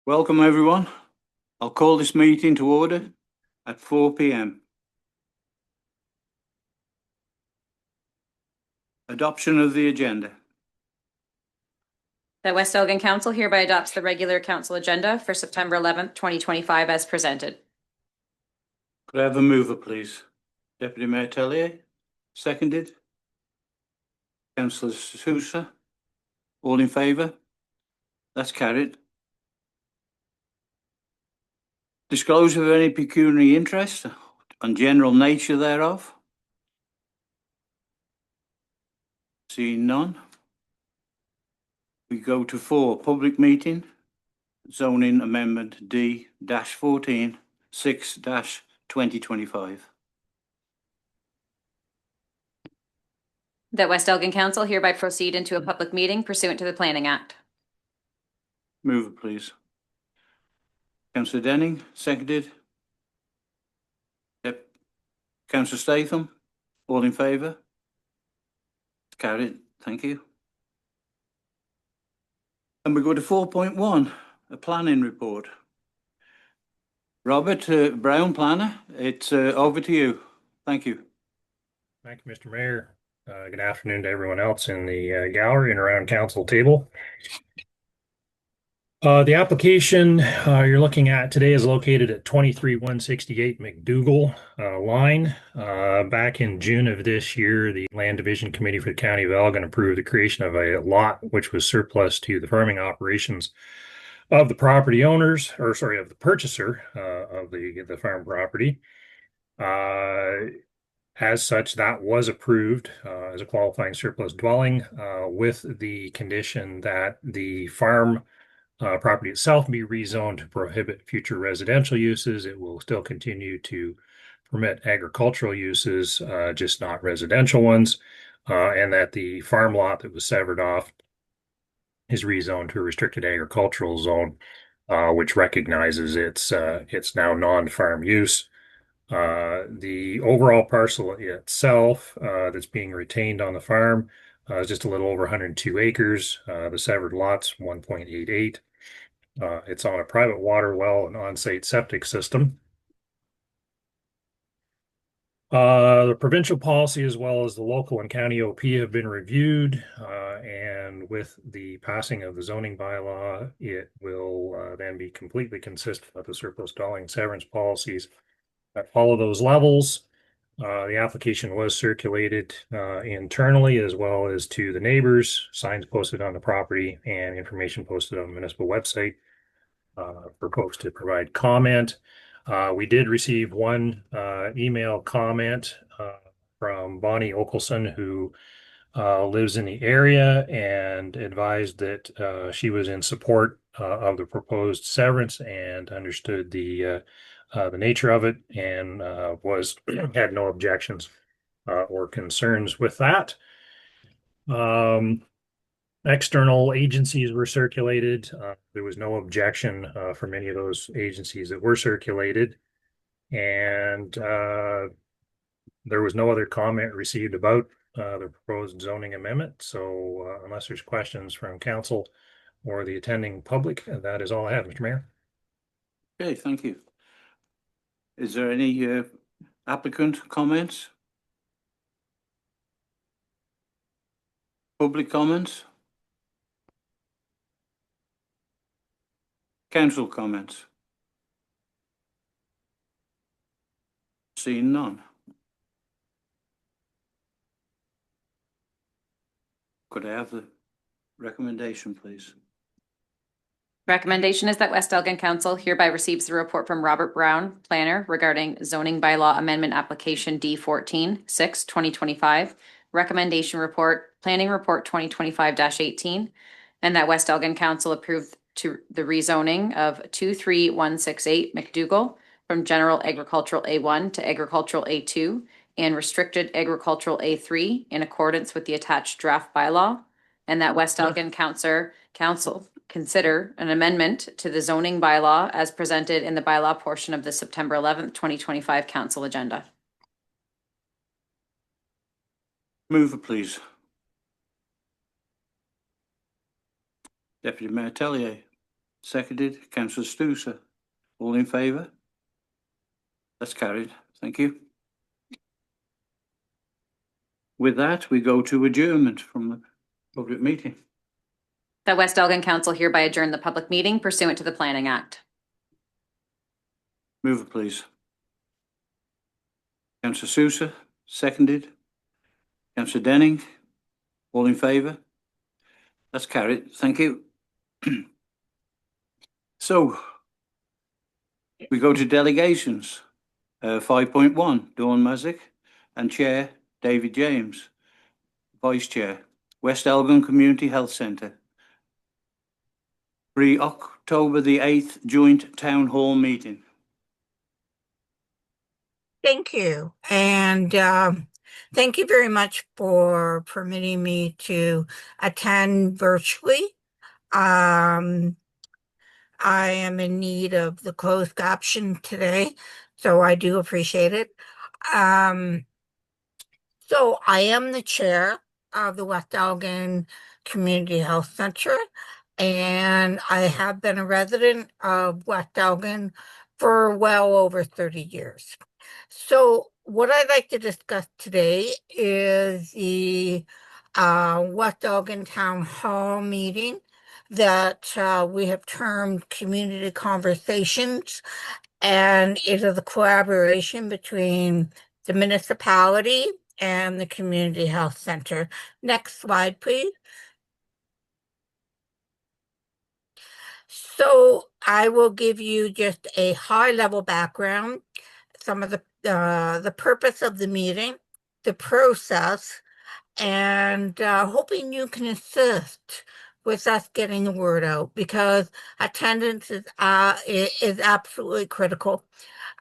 Welcome, everyone. I'll call this meeting to order at 4 p.m. Adoption of the agenda. That West Elgin Council hereby adopts the regular council agenda for September 11th, 2025 as presented. Could I have a mover, please? Deputy Mayor Tellier, seconded. Councillor Sousa, all in favour? That's carried. Disclosure of any pecuniary interest and general nature thereof. Seeing none. We go to 4, public meeting, zoning amendment D-14, 6-2025. That West Elgin Council hereby proceed into a public meeting pursuant to the Planning Act. Mover, please. Councillor Denning, seconded. Yep. Councillor Statham, all in favour? Carried. Thank you. And we go to 4.1, a planning report. Robert Brown, planner, it's over to you. Thank you. Thank you, Mr. Mayor. Good afternoon to everyone else in the gallery and around council table. The application you're looking at today is located at 23168 McDougall line. Back in June of this year, the Land Division Committee for the County of Elgin approved the creation of a lot which was surplus to the farming operations of the property owners, or sorry, of the purchaser of the farm property. As such, that was approved as a qualifying surplus dwelling with the condition that the farm property itself be rezoned to prohibit future residential uses. It will still continue to permit agricultural uses, just not residential ones, and that the farm lot that was severed off is rezoned to a restricted agricultural zone, which recognizes its now non-farm use. The overall parcel itself that's being retained on the farm is just a little over 102 acres. The severed lot's 1.88. It's on a private water well and on-site septic system. The provincial policy as well as the local and county OP have been reviewed, and with the passing of the zoning bylaw, it will then be completely consistent with the surplus dwelling severance policies that follow those levels. The application was circulated internally as well as to the neighbors, signs posted on the property, and information posted on the municipal website for folks to provide comment. We did receive one email comment from Bonnie Okelson, who lives in the area, and advised that she was in support of the proposed severance and understood the nature of it, and had no objections or concerns with that. External agencies were circulated. There was no objection from any of those agencies that were circulated, and there was no other comment received about the proposed zoning amendment. So unless there's questions from council or the attending public, that is all I have, Mr. Mayor. Okay, thank you. Is there any applicant comments? Public comments? Council comments? Seeing none. Could I have the recommendation, please? Recommendation is that West Elgin Council hereby receives the report from Robert Brown, planner, regarding zoning bylaw amendment application D14, 6/2025, recommendation report, planning report 2025-18, and that West Elgin Council approved to the rezoning of 23168 McDougall from general agricultural A1 to agricultural A2 and restricted agricultural A3 in accordance with the attached draft bylaw, and that West Elgin Council consider an amendment to the zoning bylaw as presented in the bylaw portion of the September 11th, 2025 council agenda. Mover, please. Deputy Mayor Tellier, seconded. Councillor Stewart. All in favour? That's carried. Thank you. With that, we go to adjournment from the public meeting. That West Elgin Council hereby adjourn the public meeting pursuant to the Planning Act. Move it, please. Councillor Sousa, seconded. Councillor Denning. All in favour? That's carried. Thank you. So, we go to delegations. 5.1, Dawn Mazick, and Chair, David James. Vice Chair, West Elgin Community Health Centre. October the 8th joint town hall meeting. Thank you. And thank you very much for permitting me to attend virtually. I am in need of the closed caption today, so I do appreciate it. So I am the chair of the West Elgin Community Health Center, and I have been a resident of West Elgin for well over 30 years. So what I'd like to discuss today is the West Elgin Town Hall meeting that we have termed Community Conversations, and it is a collaboration between the municipality and the Community Health Center. Next slide, please. So I will give you just a high-level background, some of the purpose of the meeting, the process, and hoping you can assist with us getting the word out, because attendance is absolutely critical.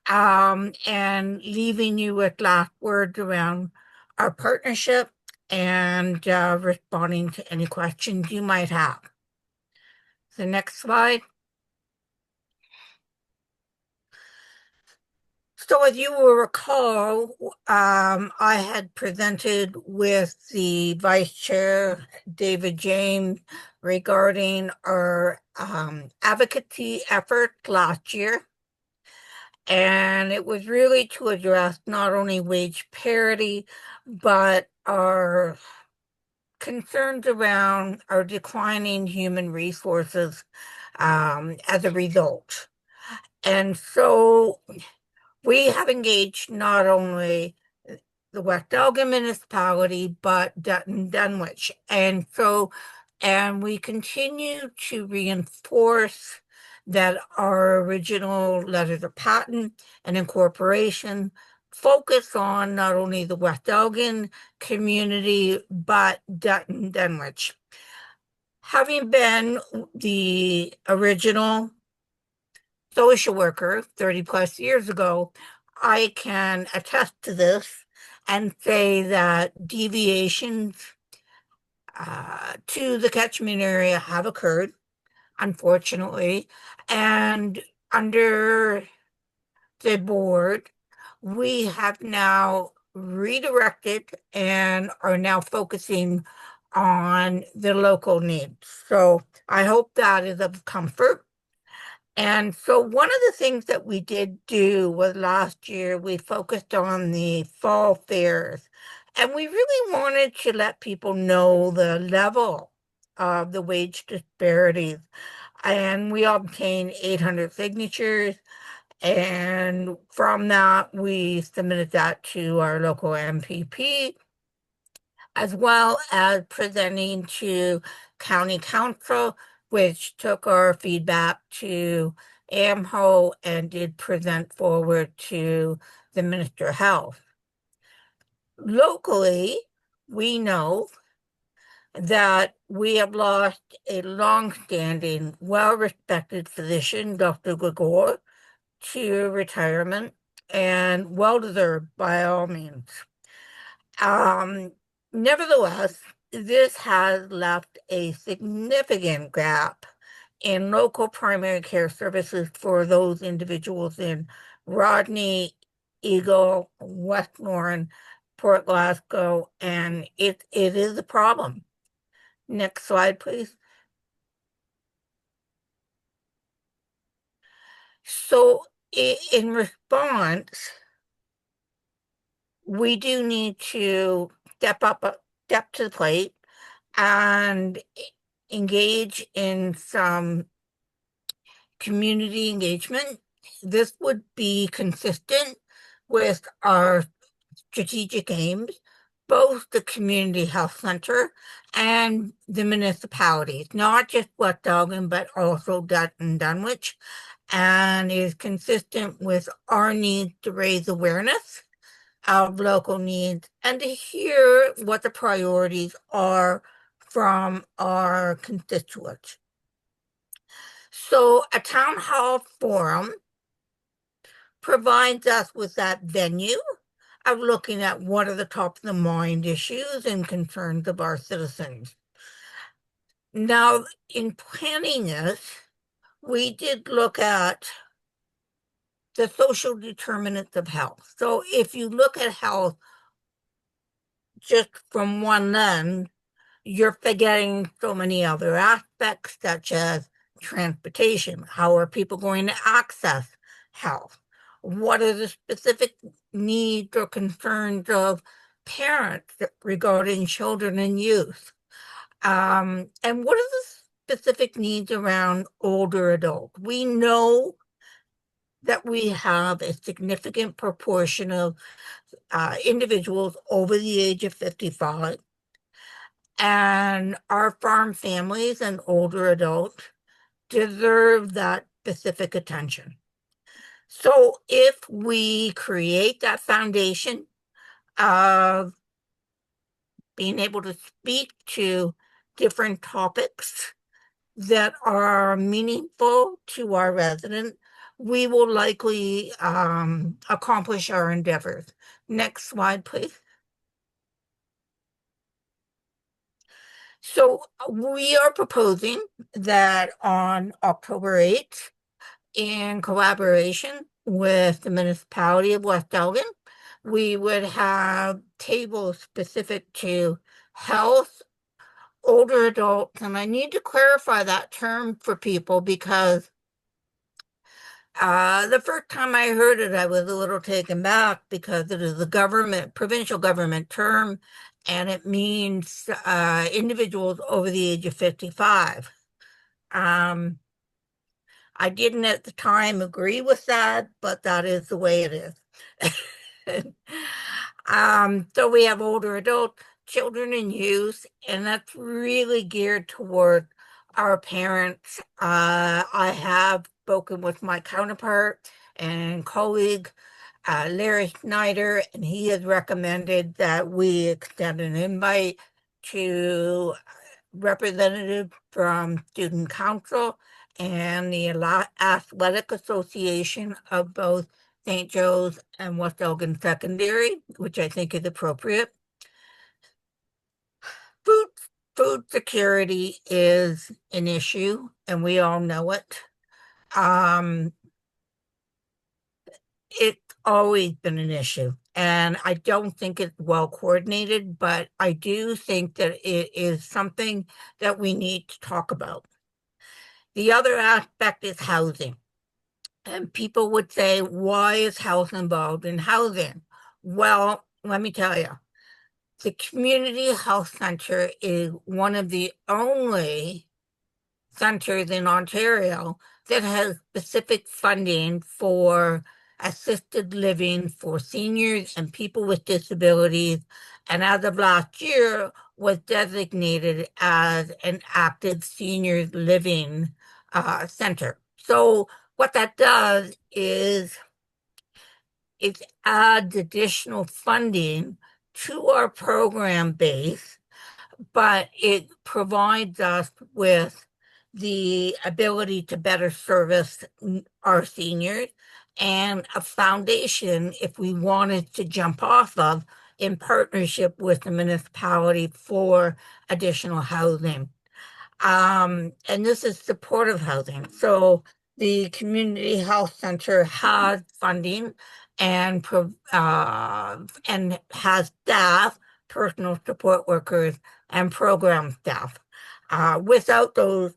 And leaving you with last words around our partnership and responding to any questions you might have. The next slide. So as you will recall, I had presented with the Vice Chair, David James, regarding our advocacy effort last year. And it was really to address not only wage parity, but our concerns around our declining human resources as a result. And so we have engaged not only the West Elgin municipality, but Dutton Dunwich. And we continue to reinforce that our original letters of patent and incorporation focus on not only the West Elgin community, but Dutton Dunwich. Having been the original social worker 30 plus years ago, I can attest to this and say that deviations to the catchment area have occurred, unfortunately, and under the board, we have now redirected and are now focusing on the local needs. So I hope that is of comfort. And so one of the things that we did do was last year, we focused on the fall fairs, and we really wanted to let people know the level of the wage disparities. And we obtained 800 signatures, and from that, we submitted that to our local MPP, as well as presenting to County Council, which took our feedback to AMHO and did present forward to the Minister of Health. Locally, we know that we have lost a long-standing, well-respected physician, Dr. Gregor, to retirement, and well-deserved by all means. Nevertheless, this has left a significant gap in local primary care services for those individuals in Rodney, Eagle, Westmoreland, Port Glasgow, and it is a problem. Next slide, please. So in response, we do need to step to the plate and engage in some community engagement. This would be consistent with our strategic aims, both the community health center and the municipalities, not just West Elgin, but also Dutton Dunwich, and is consistent with our need to raise awareness of local needs and to hear what the priorities are from our constituents. So a town hall forum provides us with that venue of looking at what are the top of the mind issues and concerns of our citizens. Now, in planning this, we did look at the social determinants of health. So if you look at health just from one lens, you're forgetting so many other aspects, such as transportation. How are people going to access health? What are the specific needs or concerns of parents regarding children and youth? And what are the specific needs around older adults? We know that we have a significant proportion of individuals over the age of 55, and our farm families and older adults deserve that specific attention. So if we create that foundation of being able to speak to different topics that are meaningful to our residents, we will likely accomplish our endeavors. Next slide, please. So we are proposing that on October 8th, in collaboration with the municipality of West Elgin, we would have tables specific to health, older adults, and I need to clarify that term for people because the first time I heard it, I was a little taken back because it is a provincial government term, and it means individuals over the age of 55. I didn't at the time agree with that, but that is the way it is. So we have older adults, children and youth, and that's really geared toward our parents. I have spoken with my counterpart and colleague, Larry Snyder, and he has recommended that we extend an invite to representatives from Student Council and the Athletic Association of both St. Joe's and West Elgin Secondary, which I think is appropriate. Food security is an issue, and we all know it. It's always been an issue, and I don't think it's well coordinated, but I do think that it is something that we need to talk about. The other aspect is housing. And people would say, why is health involved in housing? Well, let me tell you, the community health center is one of the only centers in Ontario that has specific funding for assisted living for seniors and people with disabilities, and as of last year was designated as an active seniors living center. So what that does is it adds additional funding to our program base, but it provides us with the ability to better service our seniors and a foundation if we wanted to jump off of in partnership with the municipality for additional housing. And this is supportive housing. So the community health center has funding and has staff, personal support workers, and program staff. Without those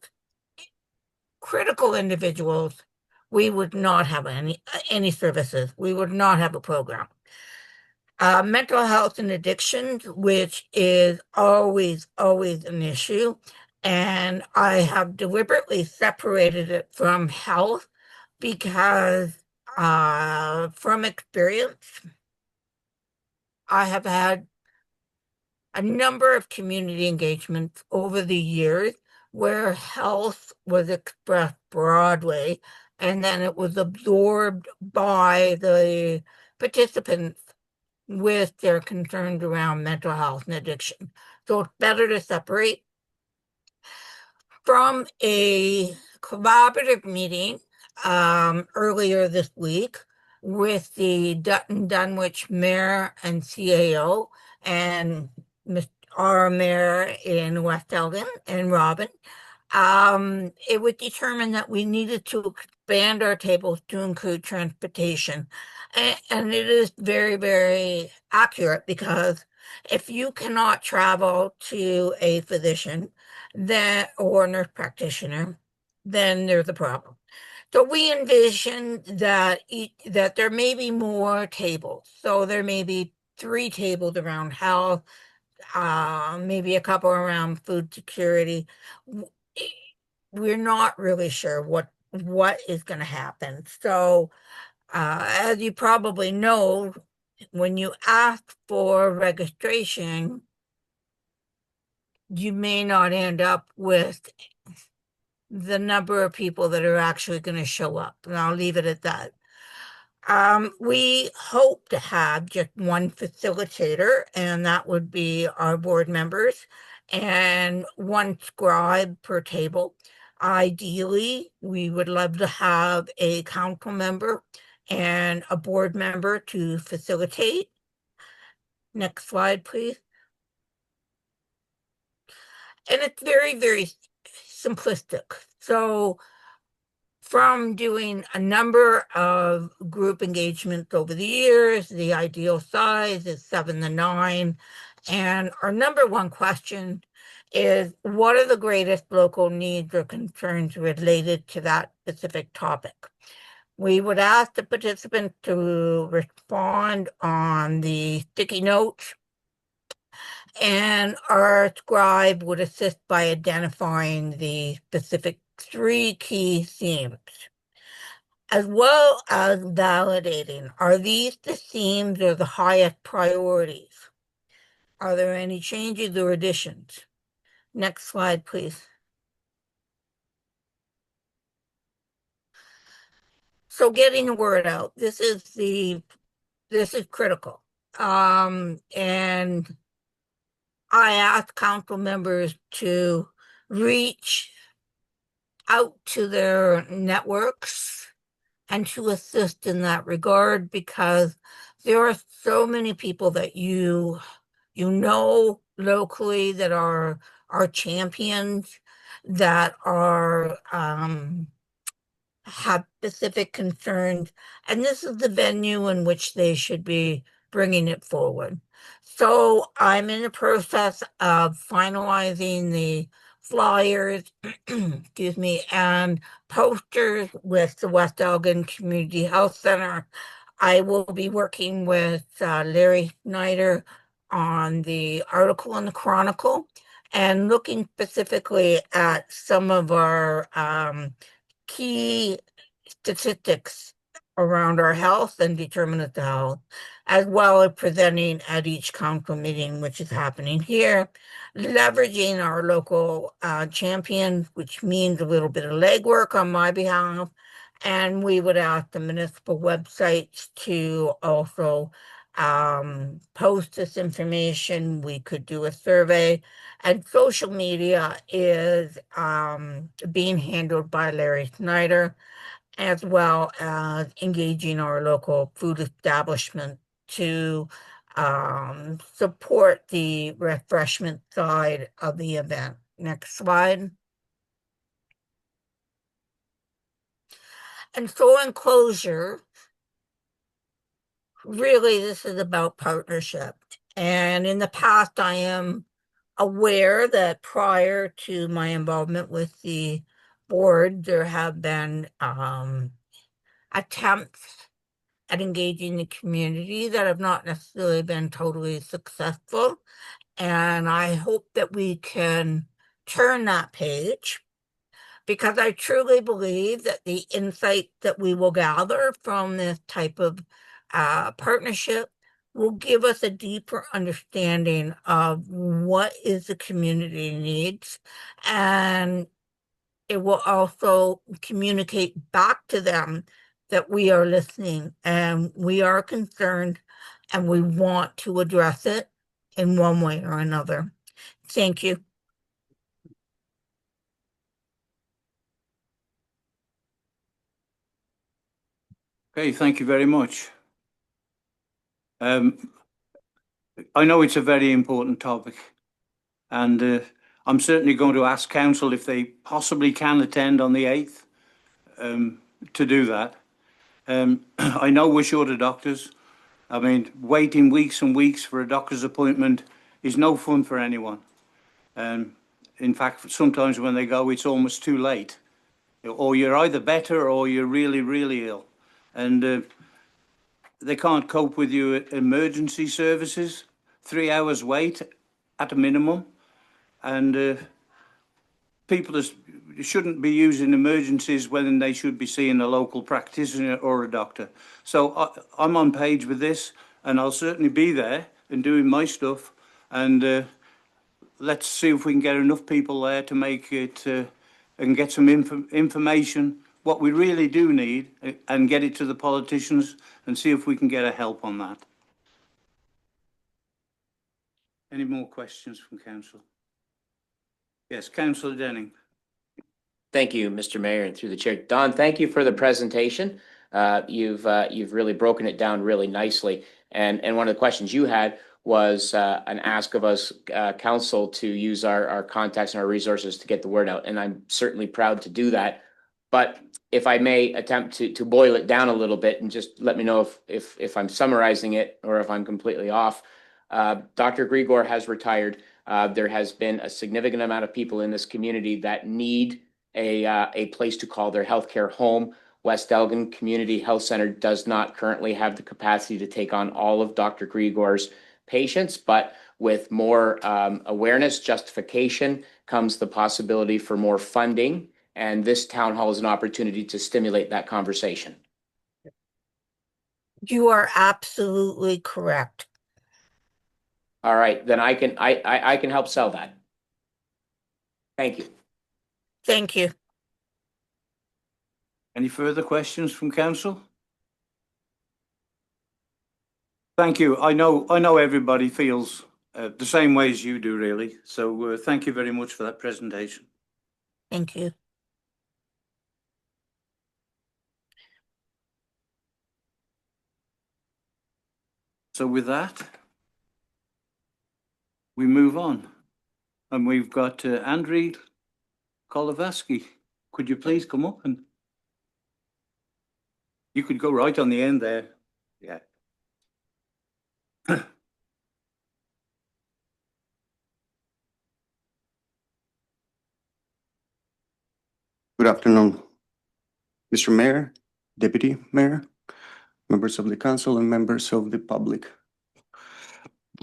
critical individuals, we would not have any services. We would not have a program. Mental health and addictions, which is always an issue. And I have deliberately separated it from health because from experience, I have had a number of community engagements over the years where health was expressed broadly and then it was absorbed by the participants with their concerns around mental health and addiction. So it's better to separate. From a collaborative meeting earlier this week with the Dutton Dunwich Mayor and CAO and our mayor in West Elgin and Robin, it was determined that we needed to expand our tables to include transportation. And it is very, very accurate because if you cannot travel to a physician or nurse practitioner, then there's a problem. So we envision that that there may be more tables. So there may be 3 tables around health, maybe a couple around food security. We're not really sure what is going to happen. So, as you probably know, when you ask for registration, you may not end up with the number of people that are actually going to show up. And I'll leave it at that. We hope to have just one facilitator, and that would be our board members, and one scribe per table. Ideally, we would love to have a council member and a board member to facilitate. Next slide, please. And it's very, very simplistic. So from doing a number of group engagements over the years, the ideal size is 7 to 9. And our number one question is, what are the greatest local needs or concerns related to that specific topic? We would ask the participants to respond on the sticky notes, and our scribe would assist by identifying the specific 3 key themes, as well as validating, are these the themes or the highest priorities? Are there any changes or additions? Next slide, please. So getting the word out, this is critical. And I ask council members to reach out to their networks and to assist in that regard, because there are so many people that you know locally that are champions, that are have specific concerns, and this is the venue in which they should be bringing it forward. So I'm in the process of finalizing the flyers, excuse me, and posters with the West Elgin Community Health Center. I will be working with Larry Snyder on the article in the Chronicle and looking specifically at some of our key statistics around our health and determinants of health, as well as presenting at each council meeting, which is happening here, leveraging our local champions, which means a little bit of legwork on my behalf. And we would ask the municipal websites to also post this information. We could do a survey, and social media is being handled by Larry Snyder, as well as engaging our local food establishment to support the refreshment side of the event. Next slide. And so in closure, really this is about partnership. And in the past, I am aware that prior to my involvement with the board, there have been attempts at engaging the community that have not necessarily been totally successful. And I hope that we can turn that page, because I truly believe that the insight that we will gather from this type of partnership will give us a deeper understanding of what is the community needs, and it will also communicate back to them that we are listening and we are concerned and we want to address it in one way or another. Thank you. Okay, thank you very much. I know it's a very important topic, and I'm certainly going to ask council if they possibly can attend on the 8th to do that. I know we're short of doctors. I mean, waiting weeks and weeks for a doctor's appointment is no fun for anyone. In fact, sometimes when they go, it's almost too late. Or you're either better or you're really, really ill. And they can't cope with your emergency services. 3 hours wait at a minimum. And people shouldn't be using emergencies when they should be seeing a local practitioner or a doctor. So I'm on page with this, and I'll certainly be there and doing my stuff. And let's see if we can get enough people there to make it and get some information, what we really do need, and get it to the politicians and see if we can get a help on that. Any more questions from council? Yes, Councillor Denning. Thank you, Mr. Mayor, and through the chair. Don, thank you for the presentation. You've really broken it down really nicely. And one of the questions you had was an ask of us, council, to use our contacts and our resources to get the word out. And I'm certainly proud to do that. But if I may attempt to boil it down a little bit and just let me know if I'm summarizing it or if I'm completely off. Dr. Grigor has retired. There has been a significant amount of people in this community that need a place to call their healthcare home. West Elgin Community Health Center does not currently have the capacity to take on all of Dr. Grigor's patients, but with more awareness, justification comes the possibility for more funding, and this town hall is an opportunity to stimulate that conversation. You are absolutely correct. All right, then I can help sell that. Thank you. Thank you. Any further questions from council? Thank you. I know everybody feels the same way as you do, really. So thank you very much for that presentation. Thank you. So with that, we move on. And we've got Andriy Kolovatsky. Could you please come up? And you could go right on the end there. Yeah. Good afternoon, Mr. Mayor, Deputy Mayor, members of the council, and members of the public.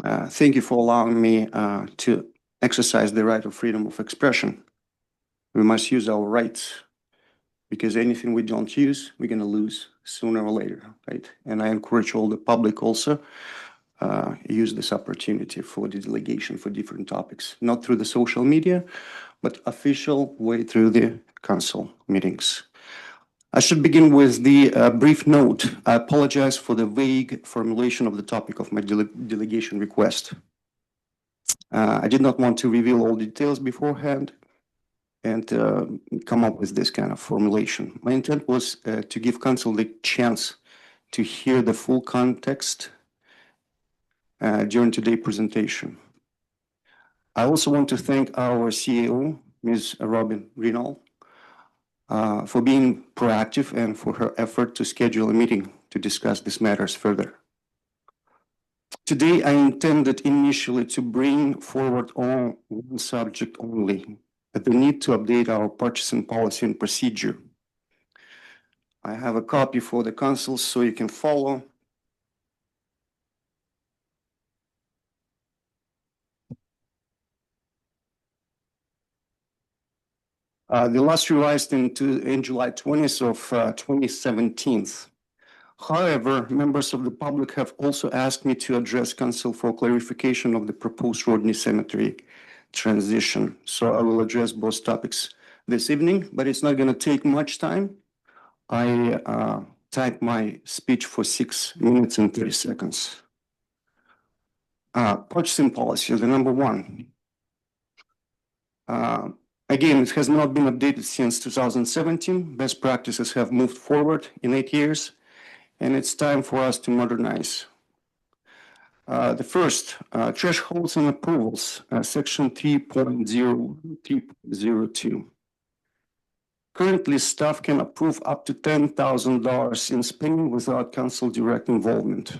Thank you for allowing me to exercise the right of freedom of expression. We must use our rights, because anything we don't use, we're going to lose sooner or later, right? And I encourage all the public also use this opportunity for the delegation for different topics, not through the social media, but official way through the council meetings. I should begin with the brief note. I apologize for the vague formulation of the topic of my delegation request. I did not want to reveal all details beforehand and come up with this kind of formulation. My intent was to give council the chance to hear the full context during today's presentation. I also want to thank our CEO, Ms. Robin Greenall, for being proactive and for her effort to schedule a meeting to discuss these matters further. Today, I intended initially to bring forward on one subject only, the need to update our purchasing policy and procedure. I have a copy for the council so you can follow. The last revised in July 20th of 2017. However, members of the public have also asked me to address council for clarification of the proposed Rodney Cemetery transition. So I will address both topics this evening, but it's not going to take much time. I typed my speech for 6 minutes and 30 seconds. Purchasing policy, the number one. Again, it has not been updated since 2017. Best practices have moved forward in 8 years, and it's time for us to modernize. The first, thresholds and approvals, section 3.02. Currently, staff can approve up to $10,000 in spending without council direct involvement.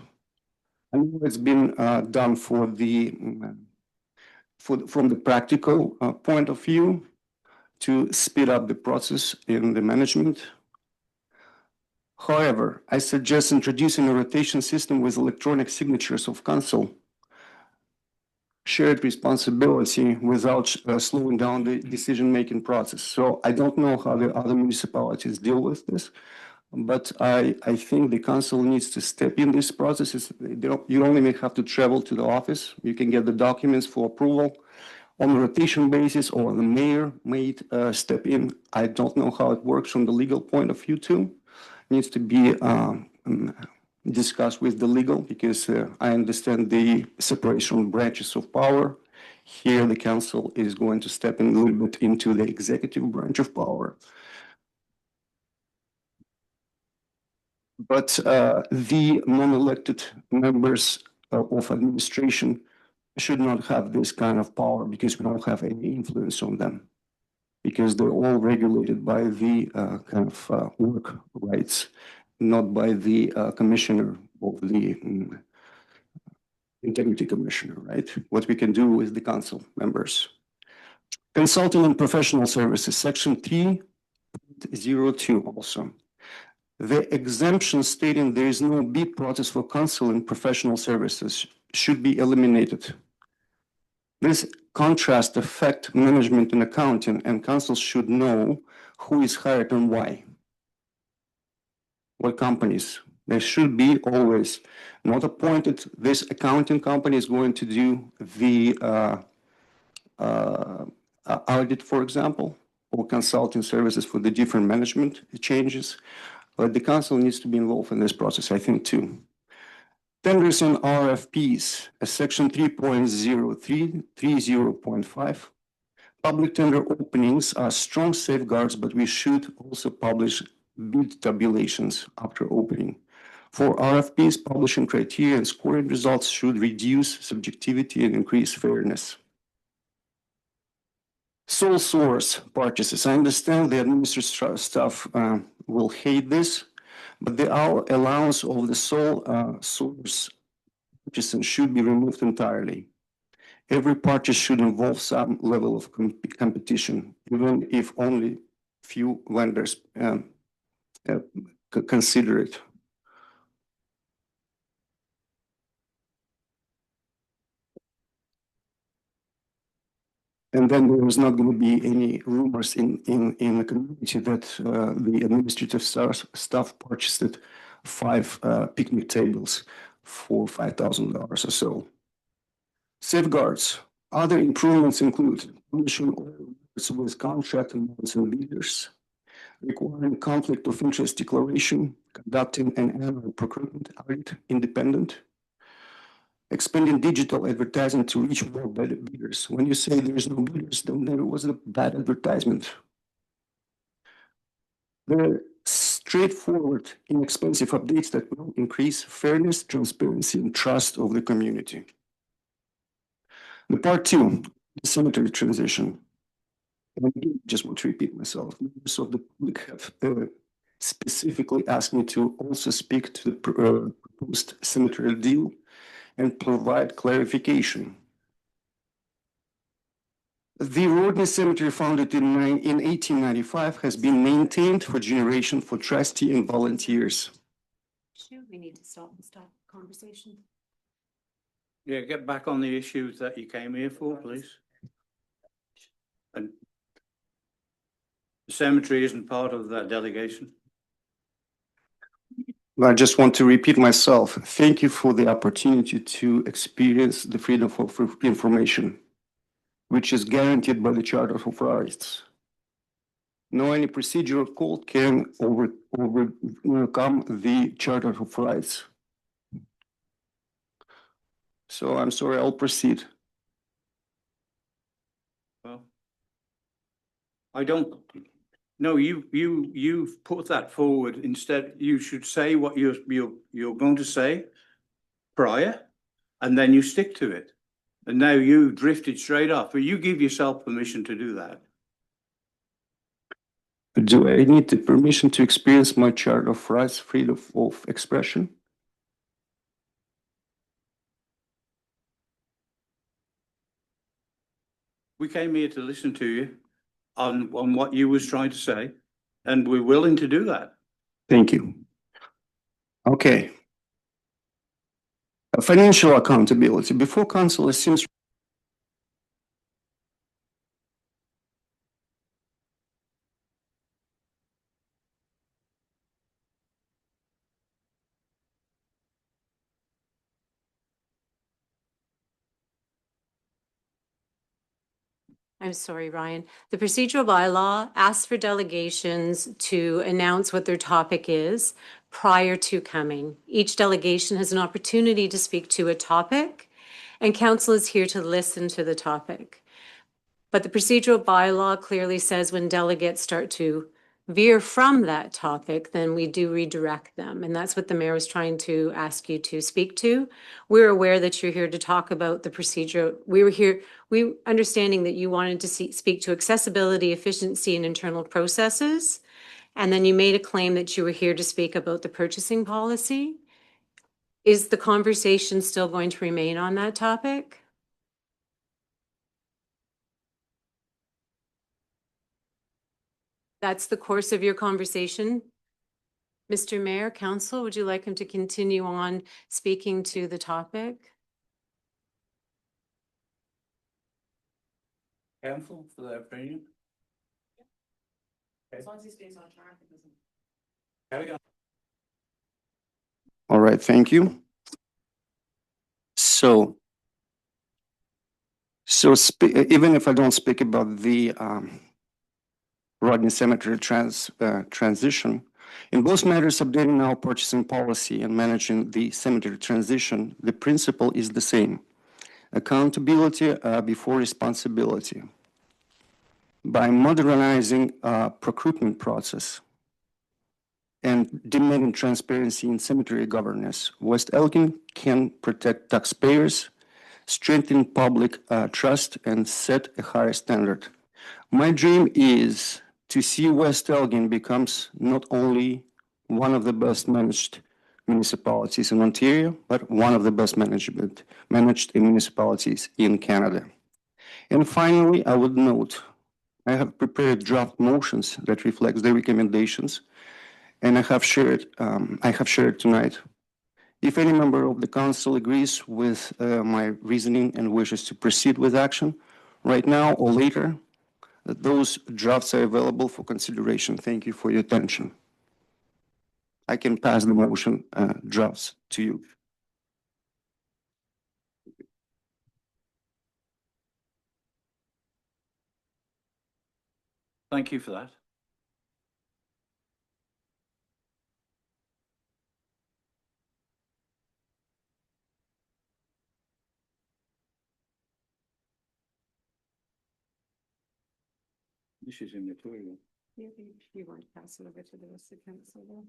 I know it's been done from the practical point of view to speed up the process in the management. However, I suggest introducing a rotation system with electronic signatures of council, shared responsibility without slowing down the decision-making process. So I don't know how the other municipalities deal with this, but I think the council needs to step in this process. You only may have to travel to the office. You can get the documents for approval on a rotation basis, or the mayor may step in. I don't know how it works from the legal point of view too. It needs to be discussed with the legal, because I understand the separation of branches of power. Here, the council is going to step in a little bit into the executive branch of power. But the non-elected members of administration should not have this kind of power, because we don't have any influence on them, because they're all regulated by the kind of work rights, not by the commissioner of the integrity commissioner, right? What we can do with the council members. Consulting and professional services, section 3.02 also. The exemption stating there is no bid process for council and professional services should be eliminated. This contrast affect management and accounting, and council should know who is hired and why. What companies? There should be always not appointed. This accounting company is going to do the audit, for example, or consulting services for the different management changes. But the council needs to be involved in this process, I think, too. Tenders and RFPs, section 3.03, 30.5. Public tender openings are strong safeguards, but we should also publish bid tabulations after opening. For RFPs, publishing criteria and scoring results should reduce subjectivity and increase fairness. Sole source purchases. I understand the administrative staff will hate this, but the allowance of the sole source purchasing should be removed entirely. Every purchase should involve some level of competition, even if only few vendors consider it. And then there is not going to be any rumors in the community that the administrative staff purchased 5 picnic tables for $5,000 or so. Safeguards. Other improvements include publishing orders with contract amounts and bidders, requiring conflict of interest declaration, conducting an annual procurement audit independent, expanding digital advertising to reach more better bidders. When you say there is no bidders, then there was a bad advertisement. The straightforward, inexpensive updates that will increase fairness, transparency, and trust of the community. The part 2, the cemetery transition. And I just want to repeat myself. Members of the public have specifically asked me to also speak to the proposed cemetery deal and provide clarification. The Rodney Cemetery, founded in 1895, has been maintained for generation for trustee and volunteers. We need to stop conversation. Yeah, get back on the issues that you came here for, please. And the cemetery isn't part of that delegation. I just want to repeat myself. Thank you for the opportunity to experience the freedom of information, which is guaranteed by the Charter of Rights. No any procedural court can overcome the Charter of Rights. So I'm sorry, I'll proceed. Well, I don't, no, you've put that forward. Instead, you should say what you're going to say prior, and then you stick to it. And now you drifted straight off, but you give yourself permission to do that. Do I need the permission to experience my Charter of Rights, freedom of expression? We came here to listen to you on what you was trying to say, and we're willing to do that. Thank you. Okay. Financial accountability. Before council assumes I'm sorry, Ryan. The procedural bylaw asks for delegations to announce what their topic is prior to coming. Each delegation has an opportunity to speak to a topic, and council is here to listen to the topic. But the procedural bylaw clearly says when delegates start to veer from that topic, then we do redirect them. And that's what the mayor was trying to ask you to speak to. We're aware that you're here to talk about the procedure. We understanding that you wanted to speak to accessibility, efficiency, and internal processes. And then you made a claim that you were here to speak about the purchasing policy. Is the conversation still going to remain on that topic? That's the course of your conversation. Mr. Mayor, Council, would you like him to continue on speaking to the topic? Council, for their opinion. As long as he stays on track, it doesn't. Carry on. all right, thank you. So even if I don't speak about the Rodney Cemetery transition, in both matters updating our purchasing policy and managing the cemetery transition, the principle is the same. Accountability before responsibility. By modernizing procurement process and demanding transparency in cemetery governance, West Elgin can protect taxpayers, strengthen public trust, and set a higher standard. My dream is to see West Elgin becomes not only one of the best managed municipalities in Ontario, but one of the best managed municipalities in Canada. And finally, I would note, I have prepared draft motions that reflects the recommendations, and I have shared tonight. If any member of the council agrees with my reasoning and wishes to proceed with action, right now or later, those drafts are available for consideration. Thank you for your attention. I can pass the motion drafts to you. Thank you for that. This is immaterial. You want to pass it over to the rest of the council then?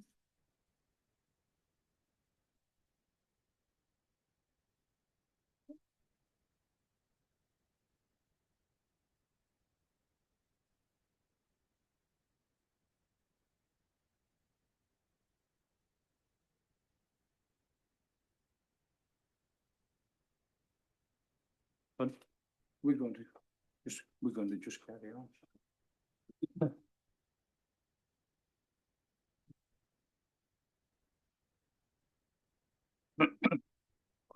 But we're going to We're going to just carry on.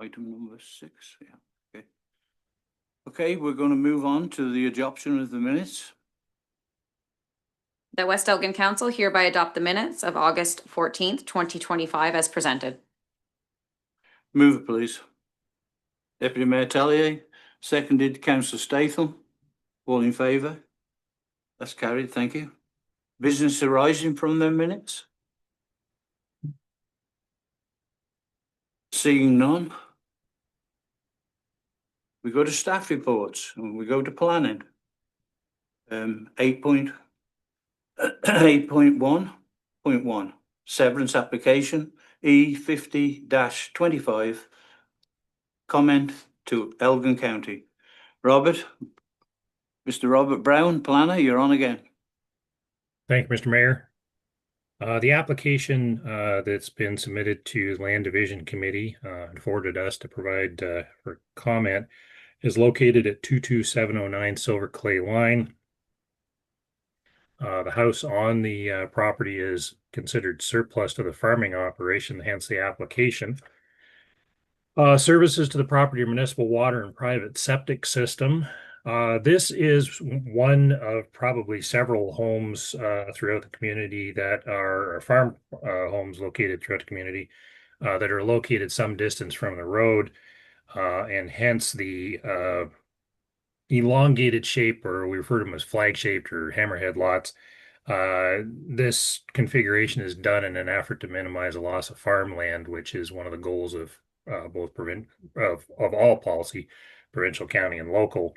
Item number 6, yeah, okay. Okay, we're going to move on to the adoption of the minutes. The West Elgin Council hereby adopt the minutes of August 14th, 2025 as presented. Move it, please. Deputy Mayor Tellier, seconded Councillor Statham. All in favour? That's carried, thank you. Business arising from the minutes? Seeing none. We go to staff reports and we go to planning. 8.1.1 severance application E50-25 comment to Elgin County. Mr. Robert Brown, planner, you're on again. Thank you, Mr. Mayor. The application that's been submitted to the Land Division Committee and forwarded us to provide for comment is located at 22709 Silver Clay Line. The house on the property is considered surplus to the farming operation, hence the application. Services to the property are municipal water and private septic system. This is one of probably several homes throughout the community that are farm homes located throughout the community that are located some distance from the road, and hence the elongated shape, or we refer to them as flag-shaped or hammerhead lots. This configuration is done in an effort to minimize the loss of farmland, which is one of the goals of both of all policy, provincial, county, and local.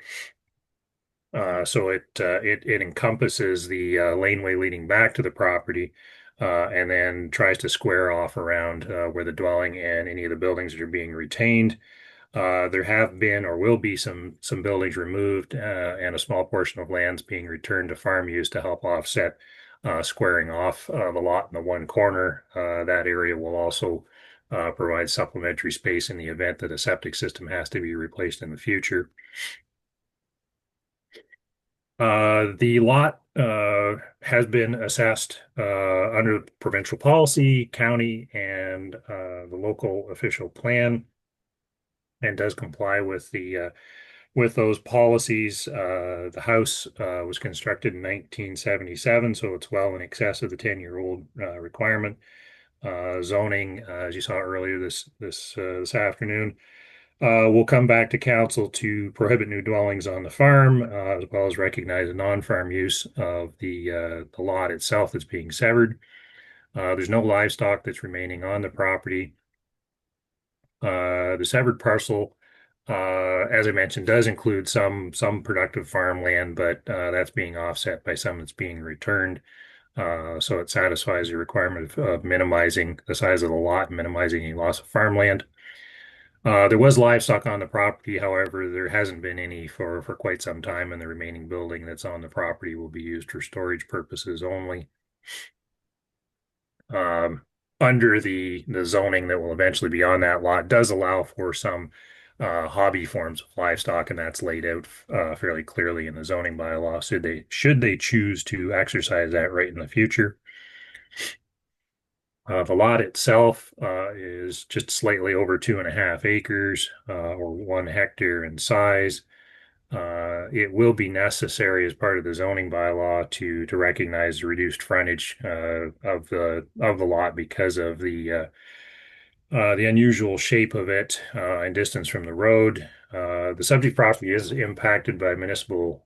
So it encompasses the laneway leading back to the property, and then tries to square off around where the dwelling and any of the buildings that are being retained. There have been or will be some buildings removed and a small portion of lands being returned to farm use to help offset squaring off the lot in the one corner. That area will also provide supplementary space in the event that a septic system has to be replaced in the future. The lot has been assessed under provincial policy, county, and the local official plan, and does comply with the with those policies. The house was constructed in 1977, so it's well in excess of the 10-year-old requirement. Zoning, as you saw earlier this afternoon, will come back to council to prohibit new dwellings on the farm, as well as recognize a non-farm use of the lot itself that's being severed. There's no livestock that's remaining on the property. The severed parcel, as I mentioned, does include some productive farmland, but that's being offset by some that's being returned. So it satisfies the requirement of minimizing the size of the lot and minimizing any loss of farmland. There was livestock on the property, however, there hasn't been any for quite some time, and the remaining building that's on the property will be used for storage purposes only. Under the zoning that will eventually be on that lot does allow for some hobby forms of livestock, and that's laid out fairly clearly in the zoning bylaw. Should they choose to exercise that right in the future. The lot itself is just slightly over 2.5 acres, or 1 hectare in size. It will be necessary as part of the zoning bylaw to recognize the reduced frontage of the lot because of the unusual shape of it and distance from the road. The subject property is impacted by municipal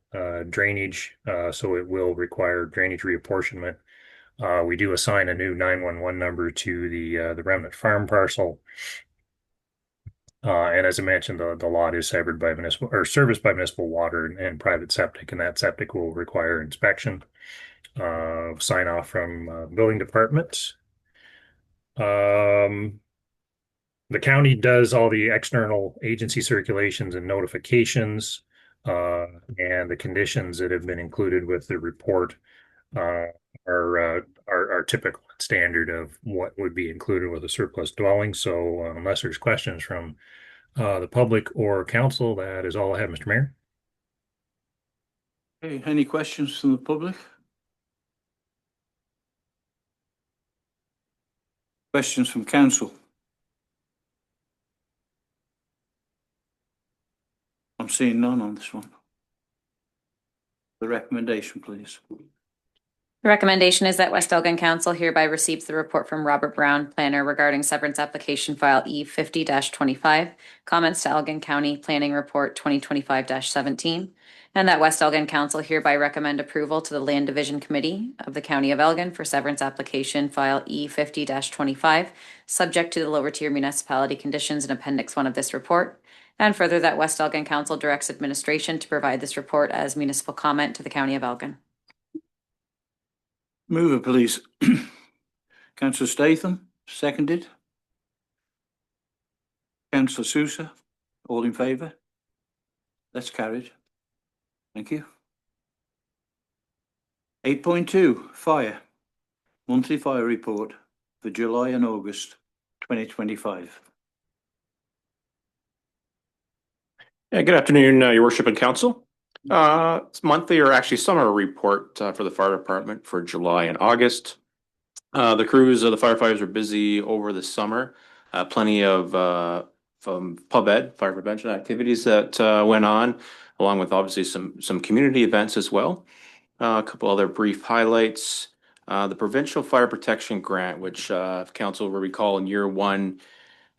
drainage, so it will require drainage reapportionment. We do assign a new 911 number to the remnant farm parcel. And as I mentioned, the lot is severed by municipal or serviced by municipal water and private septic, and that septic will require inspection, sign off from building department. The county does all the external agency circulations and notifications, and the conditions that have been included with the report are typical and standard of what would be included with a surplus dwelling. So unless there's questions from the public or council, that is all I have, Mr. Mayor. Okay, any questions from the public? Questions from council? I'm seeing none on this one. The recommendation, please. The recommendation is that West Elgin Council hereby receives the report from Robert Brown, planner regarding severance application file E50-25, comments to Elgin County Planning Report 2025-17, and that West Elgin Council hereby recommend approval to the Land Division Committee of the County of Elgin for severance application file E50-25, subject to the lower tier municipality conditions in Appendix 1 of this report. And further, that West Elgin Council directs administration to provide this report as municipal comment to the County of Elgin. Move it, please. Councillor Statham, seconded. Councillor Sousa, all in favour? That's carried. Thank you. 8.2, fire. Monthly fire report for July and August 2025. Yeah, good afternoon, Your Worship and Council. It's monthly or actually summer report for the fire department for July and August. The crews of the firefighters are busy over the summer. Plenty of from pub ed, fire prevention activities that went on, along with obviously some community events as well. A couple other brief highlights. The Provincial Fire Protection Grant, which if Council will recall in year one,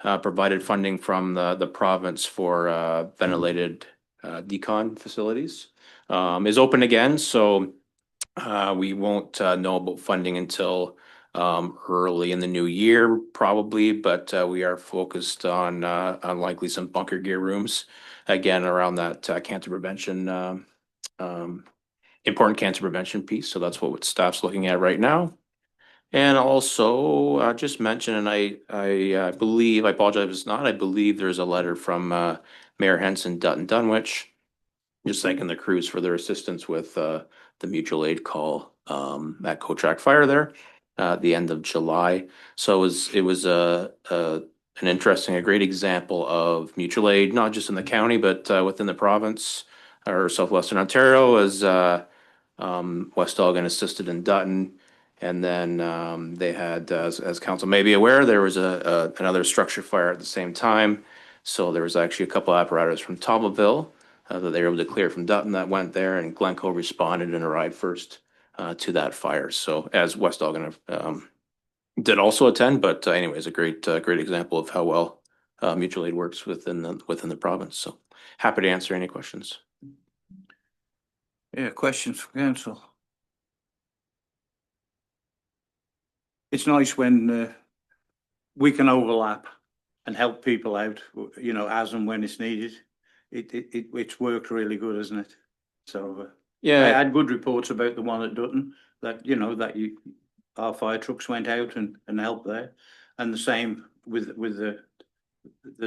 provided funding from the province for ventilated decon facilities, is open again. So we won't know about funding until early in the new year, probably, but we are focused on likely some bunker gear rooms again around that cancer prevention, important cancer prevention piece. So that's what staff's looking at right now. And also just mention, and I believe, I apologize if it's not, I believe there's a letter from Mayor Henson Dutton Dunwich, just thanking the crews for their assistance with the mutual aid call at Kochak Fire there at the end of July. So it was an interesting, a great example of mutual aid, not just in the county, but within the province or southwestern Ontario, as West Elgin assisted in Dutton. And then they had, as council may be aware, there was another structure fire at the same time. So there was actually a couple apparatus from Tommaville that they were able to clear from Dutton that went there, and Glencoe responded and arrived first to that fire. So as West Elgin did also attend, but anyways, a great example of how well mutual aid works within the province. So happy to answer any questions. Yeah, questions for council? It's nice when we can overlap and help people out, you know, as and when it's needed. It's worked really good, hasn't it? So I Yeah, had good reports about the one at Dutton, that, you know, that our fire trucks went out and helped there. And the same with the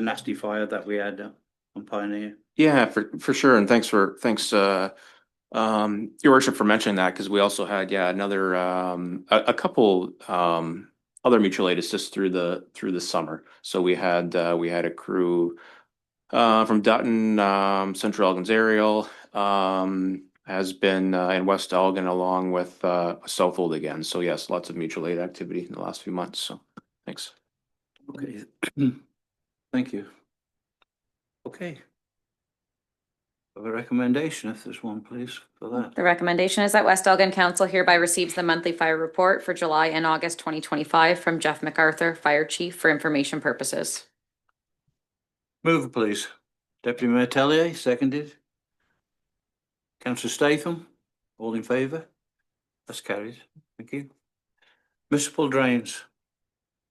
nasty fire that we had on Pioneer. yeah, for sure. And thanks Your Worship for mentioning that, because we also had another a couple other mutual aid assists through the summer. So we had a crew from Dutton, Central Elgin's Aerial has been in West Elgin, along with Southold again. So yes, lots of mutual aid activity in the last few months. So thanks. Okay, thank you. Okay. Have a recommendation, if there's one, please, for that. The recommendation is that West Elgin Council hereby receives the monthly fire report for July and August 2025 from Jeff MacArthur, Fire Chief, for information purposes. Move it, please. Deputy Mayor Tellier, seconded. Councillor Statham, all in favour? That's carried. Thank you. Municipal drains,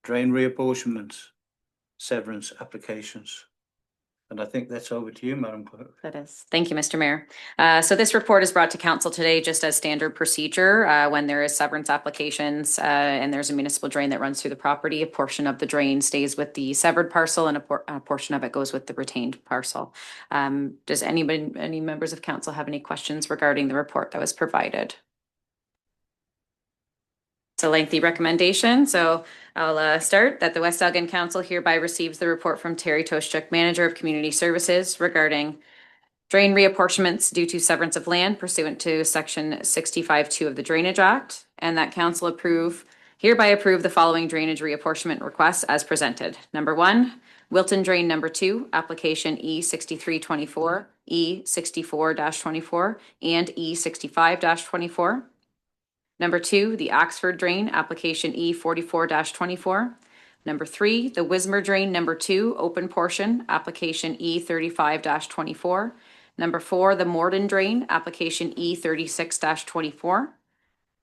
drain reapportionments, severance applications. And I think that's over to you, Madam Clerk. That is. Thank you, Mr. Mayor. So this report is brought to council today just as standard procedure. When there is severance applications and there's a municipal drain that runs through the property, a portion of the drain stays with the severed parcel and a portion of it goes with the retained parcel. Does any members of council have any questions regarding the report that was provided? It's a lengthy recommendation, so I'll start that the West Elgin Council hereby receives the report from Terry Toshchuk, Manager of Community Services, regarding Drain reapportionments due to severance of land pursuant to Section 65(2) of the Drainage Act, and that council hereby approve the following drainage reapportionment requests as presented. Number 1, Wilton Drain Number 2, application E6324, E64-24, and E65-24. Number 2, the Oxford Drain, application E44-24. Number 3, the Wismer Drain Number 2, open portion, application E35-24. Number 4, the Morden Drain, application E36-24.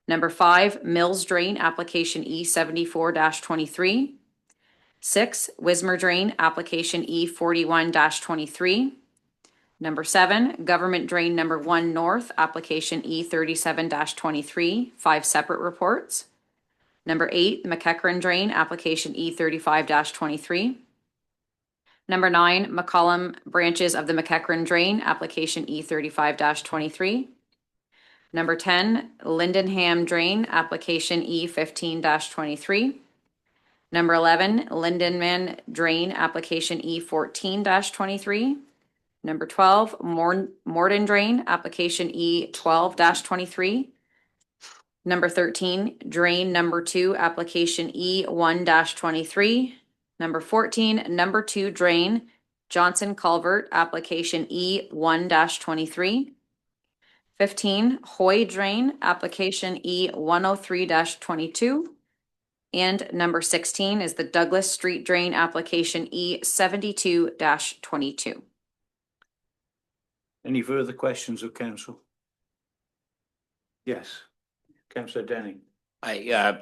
Number 5, Mills Drain, application E74-23. 6, Wismer Drain, application E41-23. Number 7, Government Drain Number 1 North, application E37-23, 5 separate reports. Number 8, McEachran Drain, application E35-23. Number 9, McCollum Branches of the McEachran Drain, application E35-23. Number 10, Lindenham Drain, application E15-23. Number 11, Lindenman Drain, application E14-23. Number 12, Morden Drain, application E12-23. Number 13, Drain Number 2, application E1-23. Number 14, Number 2 Drain, Johnson Culvert, application E1-23. 15, Hoy Drain, application E103-22. And number 16 is the Douglas Street Drain, application E72-22. Any further questions of council? Yes, councillor Denning.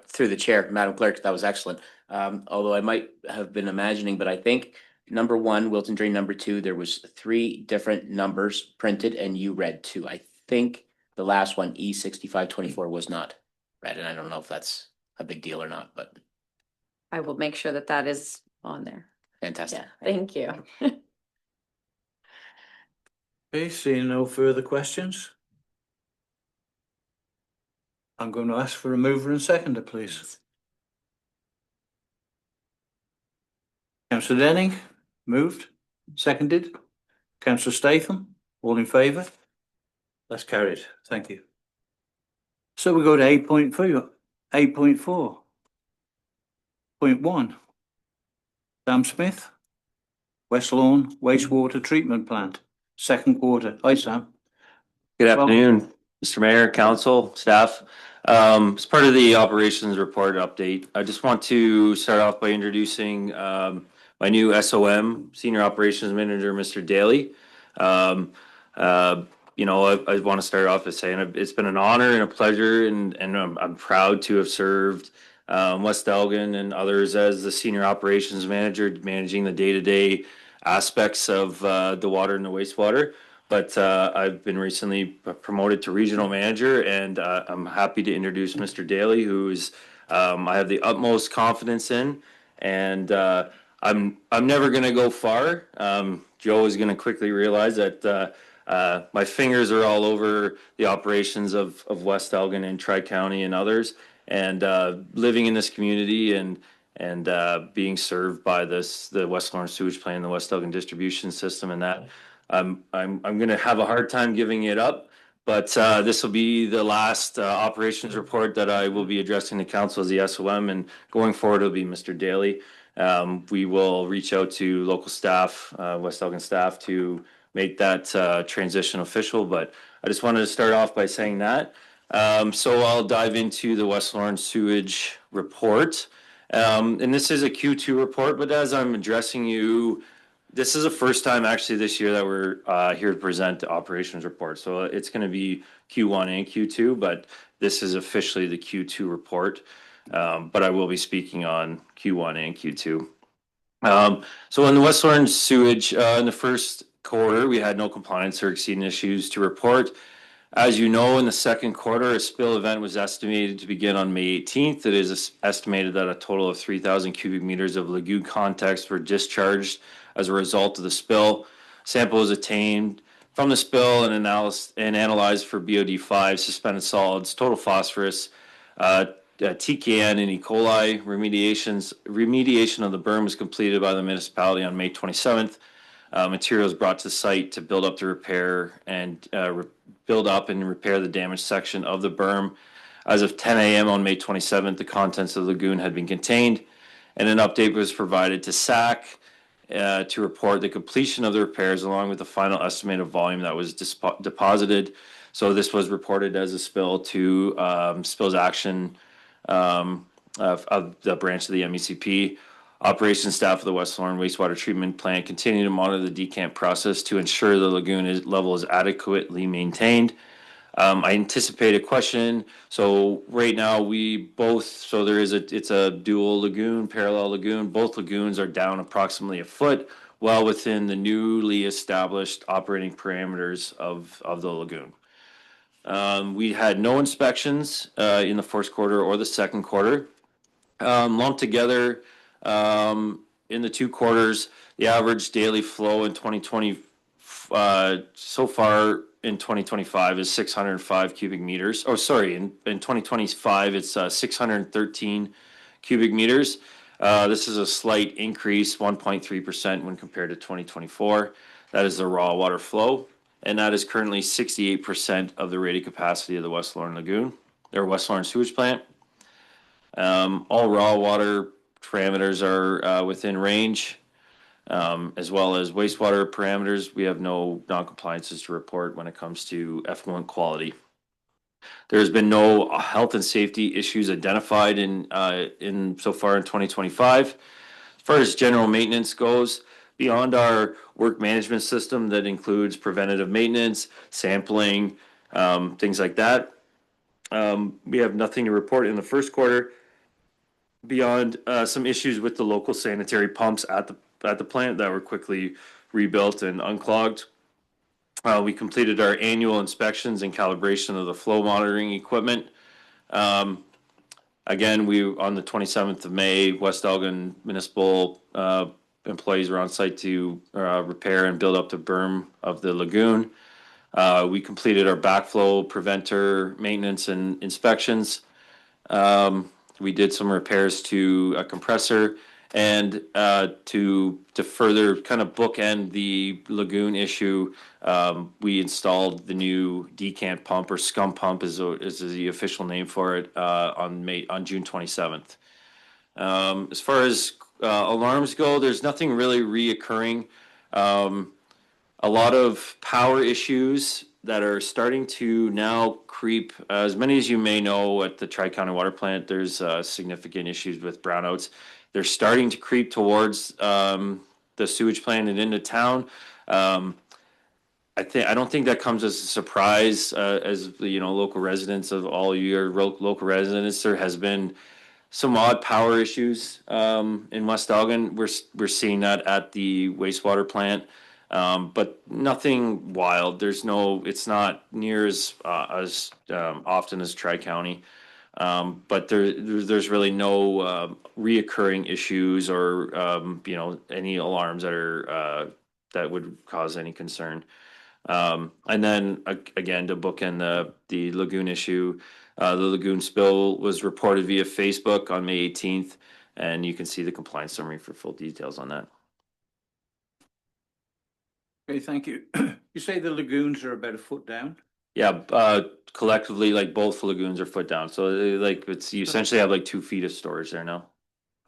Through the chair, Madam Clerk, that was excellent. Although I might have been imagining, but I think number 1, Wilton Drain Number 2, there was 3 different numbers printed and you read 2. I think the last one, E65-24, was not read, and I don't know if that's a big deal or not, but I will make sure that that is on there. fantastic. Yeah, thank you. Okay, seeing no further questions. I'm going to ask for a mover and seconder, please. Councillor Denning, moved, seconded. Councillor Statham, all in favour? That's carried, thank you. So we go to 8.4.1. Sam Smith, West Lawn Wastewater Treatment Plant, second quarter. Hi, Sam. Good afternoon, Mr. Mayor, council, staff. As part of the operations report update, I just want to start off by introducing my new SOM, Senior Operations Manager, Mr. Daly. I want to start off by saying it's been an honor and a pleasure, and I'm proud to have served West Elgin and others as the Senior Operations Manager, managing the day-to-day aspects of the water and the wastewater. But I've been recently promoted to Regional Manager, and I'm happy to introduce Mr. Daly, who is I have the utmost confidence in, and I'm never going to go far. Joe is going to quickly realize that my fingers are all over the operations of West Elgin and Tri-County and others, and living in this community and being served by the West Lawrence Sewage Plant and the West Elgin Distribution System, and that I'm going to have a hard time giving it up. But this will be the last operations report that I will be addressing the council as the SOM, and going forward it'll be Mr. Daly. We will reach out to local staff, West Elgin staff, to make that transition official. But I just wanted to start off by saying that. So I'll dive into the West Lawrence Sewage report. And this is a Q2 report, but as I'm addressing you, this is the first time actually this year that we're here to present the operations report. So it's going to be Q1 and Q2, but this is officially the Q2 report. But I will be speaking on Q1 and Q2. So in the West Lawrence Sewage, in the first quarter, we had no compliance or exceeding issues to report. As you know, in the second quarter, a spill event was estimated to begin on May 18th. It is estimated that a total of 3,000 cubic meters of lagoon contacts were discharged as a result of the spill. Sample was obtained from the spill and analyzed for BOD5, suspended solids, total phosphorus, TKN and E. coli. Remediation of the berm was completed by the municipality on May 27th. materials brought to site to build up the repair and build up and repair the damaged section of the berm. As of 10 a.m. on May 27th, the contents of the lagoon had been contained, and an update was provided to SAC to report the completion of the repairs along with the final estimated volume that was deposited. So this was reported as a spill to spills action of the branch of the MECP. Operations staff of the West Lorne wastewater treatment plant continue to monitor the decant process to ensure the lagoon level is adequately maintained. I anticipate a question. So right now it's a dual lagoon, parallel lagoon. Both lagoons are down approximately a foot, well within the newly established operating parameters of the lagoon. We had no inspections in the first quarter or the second quarter. Lumped together in the 2 quarters, the average daily flow in 2020 so far in 2025 is 605 cubic meters. Oh, sorry, in 2025 it's 613 cubic meters. This is a slight increase, 1.3% when compared to 2024. That is the raw water flow, and that is currently 68% of the rated capacity of the West Lorne Lagoon, or West Lorne Sewage Plant. All raw water parameters are within range, as well as wastewater parameters. We have no non-compliances to report when it comes to effluent quality. There has been no health and safety issues identified in so far in 2025. As far as general maintenance goes, beyond our work management system that includes preventative maintenance, sampling, things like that, we have nothing to report in the first quarter beyond some issues with the local sanitary pumps at the plant that were quickly rebuilt and unclogged. We completed our annual inspections and calibration of the flow monitoring equipment. Again, on the 27th of May, West Elgin Municipal employees were on site to repair and build up the berm of the lagoon. We completed our backflow preventer maintenance and inspections. We did some repairs to a compressor, and to further kind of bookend the lagoon issue, we installed the new decant pump, or scum pump is the official name for it, on June 27th. As far as alarms go, there's nothing really reoccurring. A lot of power issues that are starting to now creep. As many as you may know, at the Tri-County Water Plant, there's significant issues with brownouts. They're starting to creep towards the sewage plant and into town. I don't think that comes as a surprise, as local residents of all your local residents. There has been some odd power issues in West Elgin. We're seeing that at the wastewater plant. But nothing wild. It's not near as often as Tri-County. But there's really no reoccurring issues or any alarms that would cause any concern. And then again, to bookend the lagoon issue, the lagoon spill was reported via Facebook on May 18th, and you can see the compliance summary for full details on that. Okay, thank you. You say the lagoons are about a foot down? Yeah, collectively, like both lagoons are foot down. So you essentially have like 2 feet of storage there now.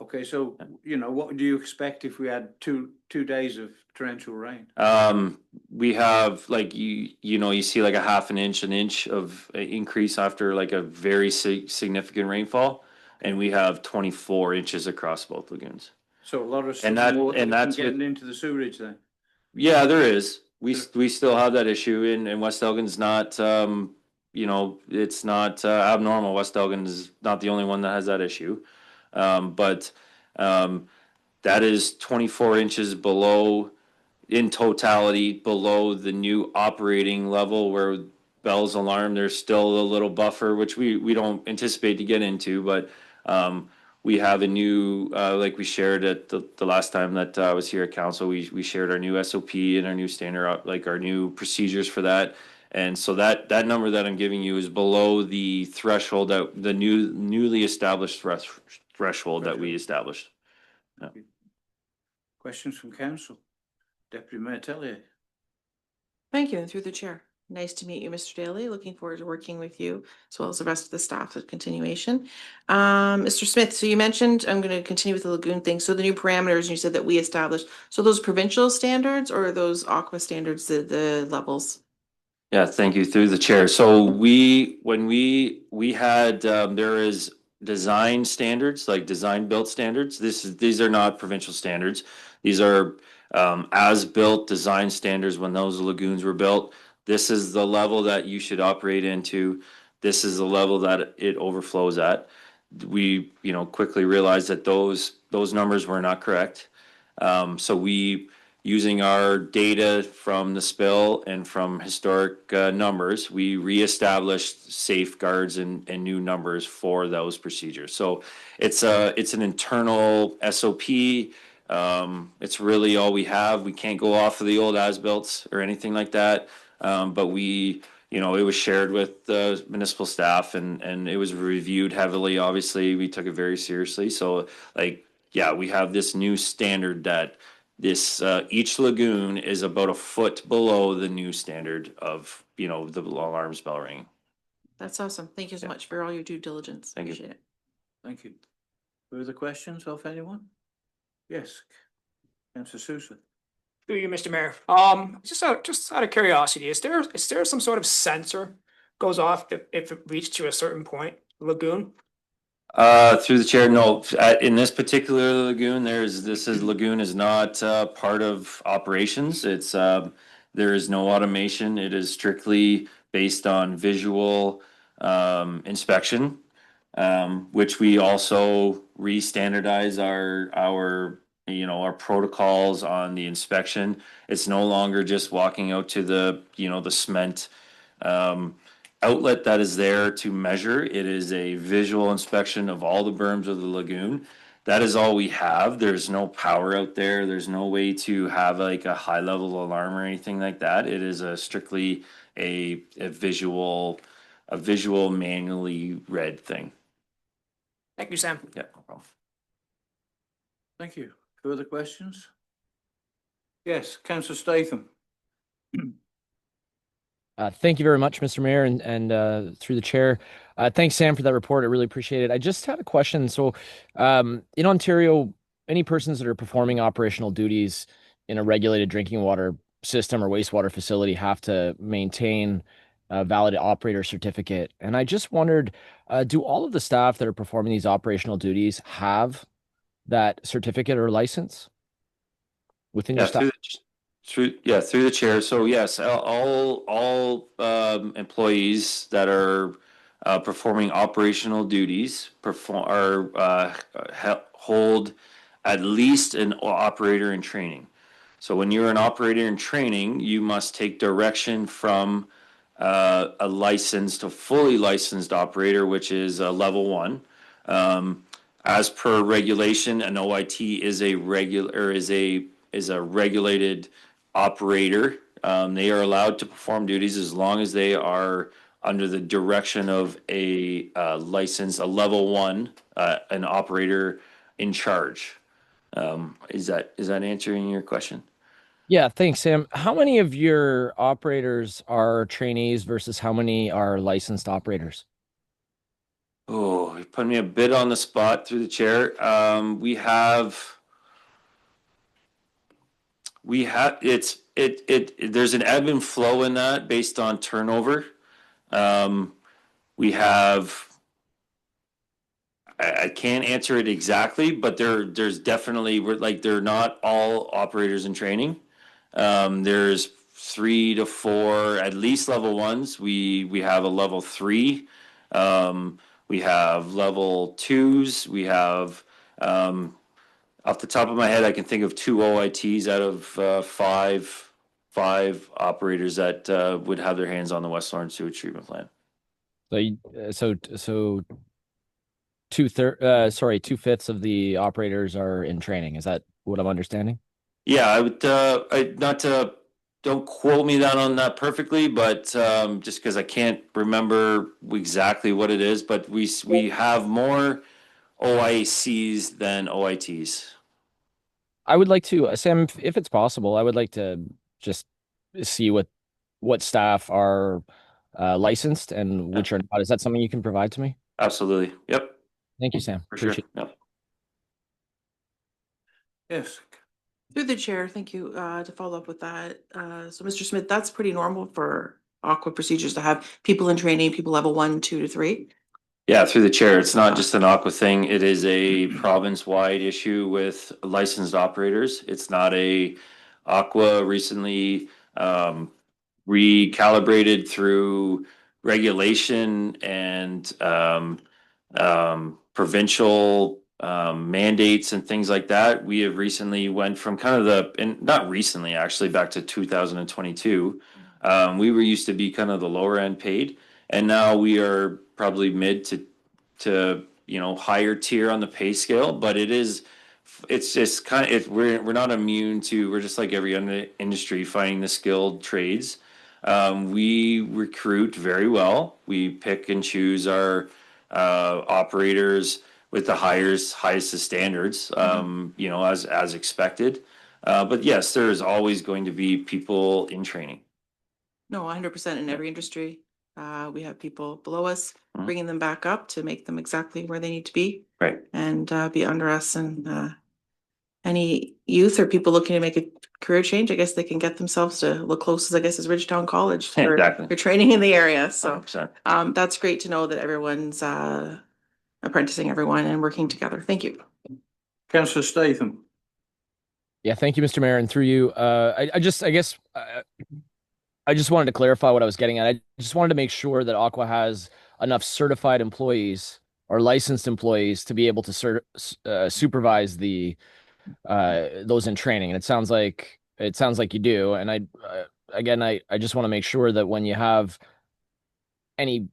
Okay, so what do you expect if we had two days of torrential rain? We have you see like a half an inch of increase after like a very significant rainfall, and we have 24 inches across both lagoons. So a lot of that's getting into the sewerage then. Yeah, there is. We still have that issue, and West Elgin's not it's not abnormal. West Elgin is not the only one that has that issue. But that is 24 inches below, in totality, below the new operating level where Bell's alarm. There's still a little buffer, which we don't anticipate to get into, but we have a new, like we shared at the last time that I was here at council, we shared our new SOP and our new standard, like our new procedures for that. And so that number that I'm giving you is below the threshold, that the newly established threshold that we established. Yeah. Questions from council? Deputy Mayor Tellier. Thank you, and through the chair. Nice to meet you, Mr. Daly. Looking forward to working with you as well as the rest of the staff at continuation. Mr. Smith, so you mentioned, I'm going to continue with the lagoon thing. So the new parameters you said that we established, so those provincial standards or are those Aqua standards, the levels? Yeah, thank you through the chair. So when we had, there is design standards, like design built standards. These are not provincial standards. These are as built design standards when those lagoons were built. This is the level that you should operate into. This is the level that it overflows at. We, quickly realized that those numbers were not correct. So we, using our data from the spill and from historic numbers, we reestablished safeguards and new numbers for those procedures. So it's an internal SOP. It's really all we have. We can't go off of the old as-built or anything like that. But we, it was shared with the municipal staff and it was reviewed heavily. Obviously, we took it very seriously. So we have this new standard that each lagoon is about a foot below the new standard of, the alarms bell ringing. That's awesome. Thank you so much for all your due diligence. Thank you. Appreciate it. Thank you. Further questions of anyone? Yes. Councillor Sousa. Through you, Mr. Mayor. Just out of curiosity, is there some sort of sensor goes off if it reaches to a certain point, lagoon? Through the chair, no. In this particular lagoon, lagoon is not part of operations. It's there is no automation. It is strictly based on visual inspection, which we also re-standardize our protocols on the inspection. It's no longer just walking out to the cement outlet that is there to measure. It is a visual inspection of all the berms of the lagoon. That is all we have. There's no power out there. There's no way to have like a high level alarm or anything like that. It is strictly a visual manually read thing. Thank you, Sam. Yeah, no problem. Thank you. Further questions? Yes, Councillor Statham. Thank you very much, Mr. Mayor, and through the chair. Thanks, Sam, for that report. I really appreciate it. I just had a question. So in Ontario, any persons that are performing operational duties in a regulated drinking water system or wastewater facility have to maintain a valid operator certificate. And I just wondered, do all of the staff that are performing these operational duties have that certificate or license within your staff? Through the chair. So yes, all employees that are performing operational duties hold at least an operator in training. So when you're an operator in training, you must take direction from a licensed to fully licensed operator, which is level 1. As per regulation, an OIT is a regulated operator. They are allowed to perform duties as long as they are under the direction of a level 1, an operator in charge. Is that answering your question? Yeah, thanks, Sam. How many of your operators are trainees versus how many are licensed operators? Oh, you put me a bit on the spot through the chair. There's an ebb and flow in that based on turnover. I can't answer it exactly, but there's definitely, they're not all operators in training. There's 3 to 4, at least level 1s. We have a level 3. We have level 2s. We have, off the top of my head, I can think of 2 OITs out of 5 operators that would have their hands on the West Lawrence sewage treatment plant. So 2/5 of the operators are in training. Is that what I'm understanding? Yeah, I would don't quote me on that perfectly, but just because I can't remember exactly what it is, but we have more OICs than OITs. I would like to, Sam, if it's possible, I would like to just see what staff are licensed and which are not. Is that something you can provide to me? Absolutely. Yep, Thank you, Sam. for sure. Appreciate it. Yep. Yes. Through the chair, thank you, to follow up with that. So Mr. Smith, that's pretty normal for Aqua procedures to have people in training, people level 1, 2 to 3. Yeah, through the chair. It's not just an Aqua thing. It is a province-wide issue with licensed operators. It's not a Aqua recently recalibrated through regulation and provincial mandates and things like that. We have recently went from kind of and not recently, actually, back to 2022. We were used to be kind of the lower end paid, and now we are probably mid to higher tier on the pay scale. But it's just kind of we're not immune to, we're just like every other industry finding the skilled trades. We recruit very well. We pick and choose our operators with the highest of standards, as expected. But yes, there is always going to be people in training. No, 100% in every industry. We have people below us, Mhm. bringing them back up to make them exactly where they need to be Right. and be under us. And any youth or people looking to make a career change, I guess they can get themselves to look close as Ridgetown College for Exactly. training in the area. So 100%. that's great to know that everyone's apprenticing everyone and working together. Thank you. Councillor Statham. Yeah, thank you, Mr. Mayor. And through you, I just wanted to clarify what I was getting at. I just wanted to make sure that Aqua has enough certified employees or licensed employees to be able to supervise those in training. And it sounds like you do. And I just want to make sure that when you have any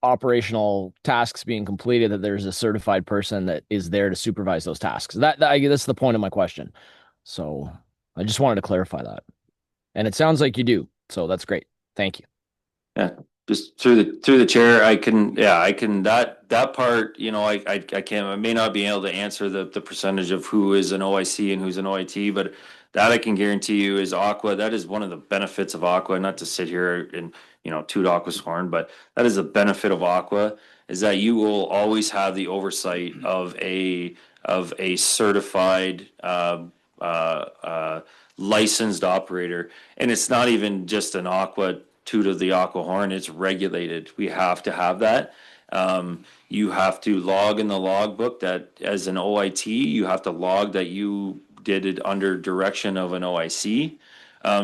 operational tasks being completed, that there's a certified person that is there to supervise those tasks. That's the point of my question. So I just wanted to clarify that. And it sounds like you do. So that's great. Thank you. Yeah, just through the chair, I can that part, I may not be able to answer the percentage of who is an OIC and who's an OIT, but that I can guarantee you is Aqua. That is one of the benefits of Aqua, not to sit here and, toot Aqua's horn, but that is a benefit of Aqua, is that you will always have the oversight of a certified licensed operator. And it's not even just an Aqua toot of the Aqua horn, it's regulated. We have to have that. You have to log in the logbook that as an OIT, you have to log that you did it under direction of an OIC.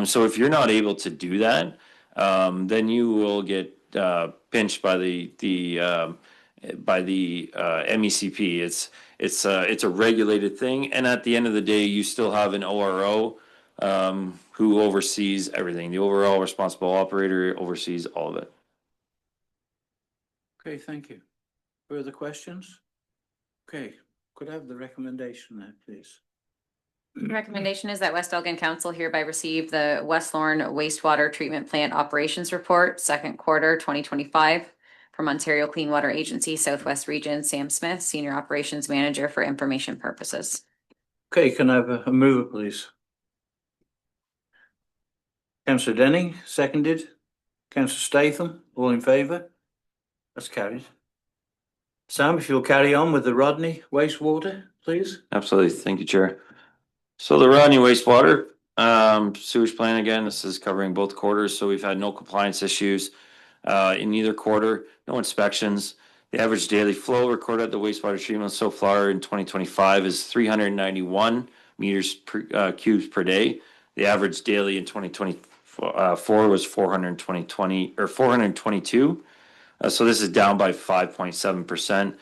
So if you're not able to do that, then you will get pinched by the MECP. It's a regulated thing, and at the end of the day, you still have an ORO who oversees everything. The overall responsible operator oversees all of it. Okay, thank you. Further questions? Okay, could I have the recommendation there, please? The recommendation is that West Elgin Council hereby receive the West Lorne Wastewater Treatment Plant Operations Report, second quarter 2025, from Ontario Clean Water Agency, Southwest Region, Sam Smith, Senior Operations Manager, for information purposes. Okay, can I have a mover, please? Councillor Denning, seconded. Councillor Statham, all in favour? That's carried. Sam, if you'll carry on with the Rodney wastewater, please. Absolutely. Thank you, Chair. So the Rodney wastewater sewage plant, again, this is covering both quarters. So we've had no compliance issues in either quarter, no inspections. The average daily flow recorded at the wastewater treatment so far in 2025 is 391 meters cubes per day. The average daily in 2024 was 422. So this is down by 5.7%.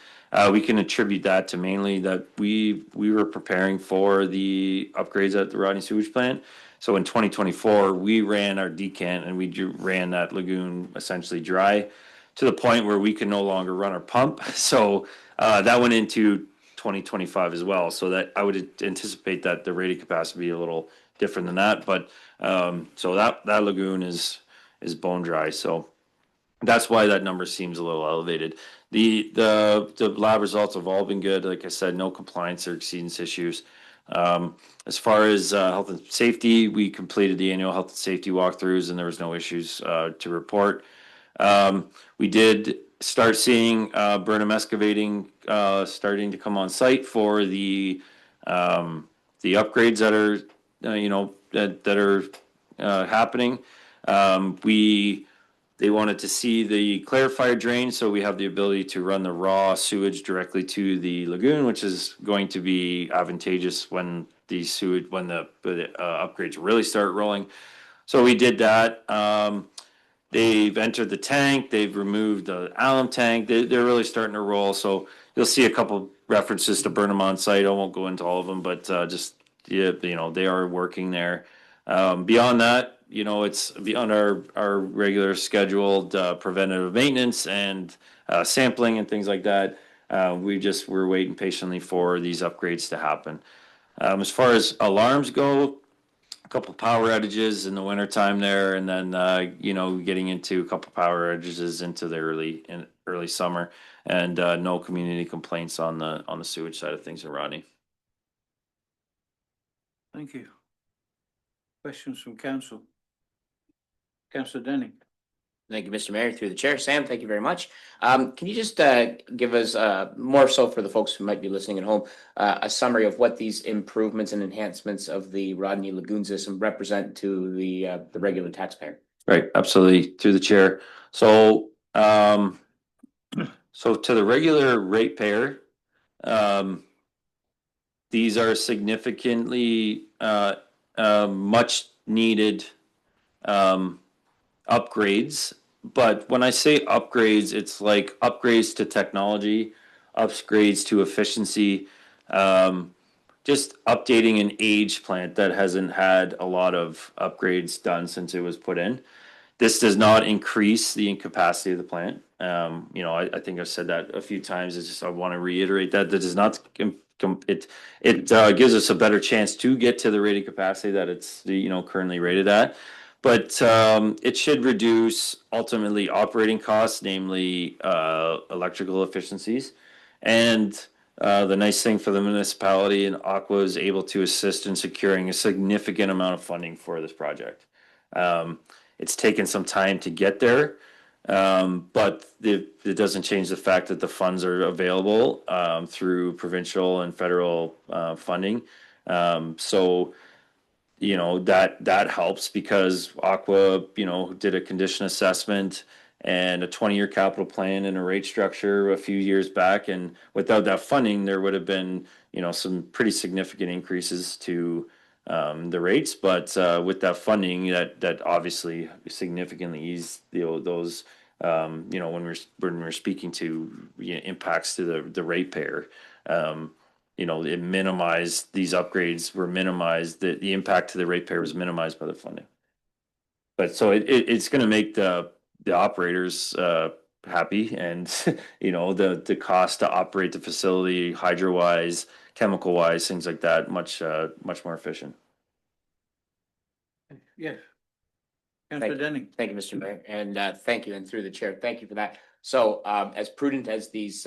We can attribute that to mainly that we were preparing for the upgrades at the Rodney sewage plant. So in 2024, we ran our decant and we ran that lagoon essentially dry to the point where we could no longer run our pump. So that went into 2025 as well. So that I would anticipate that the rated capacity would be a little different than that. But so that lagoon is bone dry. So that's why that number seems a little elevated. The lab results have all been good. Like I said, no compliance or exceedance issues. As far as health and safety, we completed the annual health and safety walkthroughs and there was no issues to report. We did start seeing Burnham excavating starting to come on site for the upgrades that are that are happening. They wanted to see the clarifier drain, so we have the ability to run the raw sewage directly to the lagoon, which is going to be advantageous when the upgrades really start rolling. So we did that. They've entered the tank. They've removed the alum tank. They're really starting to roll. So you'll see a couple references to Burnham on site. I won't go into all of them, but they are working there. Beyond that, it's beyond our regular scheduled preventative maintenance and sampling and things like that. We're waiting patiently for these upgrades to happen. As far as alarms go, a couple power outages in the wintertime there, and then getting into a couple power outages into the early summer, and no community complaints on the sewage side of things in Rodney. Thank you. Questions from council? Councillor Denning. Thank you, Mr. Mayor. Through the chair, Sam, thank you very much. Can you just give us, more so for the folks who might be listening at home, a summary of what these improvements and enhancements of the Rodney Lagoon system represent to the regular taxpayer? Right, absolutely. Through the chair. So to the regular ratepayer, these are significantly much needed upgrades. But when I say upgrades, it's like upgrades to technology, upgrades to efficiency, just updating an aged plant that hasn't had a lot of upgrades done since it was put in. This does not increase the incapacity of the plant. I think I've said that a few times. It's just I want to reiterate that does not. It gives us a better chance to get to the rated capacity that it's currently rated at. But it should reduce ultimately operating costs, namely electrical efficiencies. And the nice thing for the municipality and Aqua is able to assist in securing a significant amount of funding for this project. It's taken some time to get there, but it doesn't change the fact that the funds are available through provincial and federal funding. That helps because Aqua, did a condition assessment and a 20-year capital plan and a rate structure a few years back. And without that funding, there would have been, some pretty significant increases to the rates. But with that funding, that obviously significantly eased those, when we're speaking to impacts to the ratepayer. It minimized these upgrades were minimized. The impact to the ratepayer was minimized by the funding. But so it's going to make the operators happy, and the cost to operate the facility, hydro wise, chemical wise, things like that, much more efficient. Yes. Councillor Denning. Thank you, Mr. Mayor, and thank you, and through the chair, thank you for that. So as prudent as these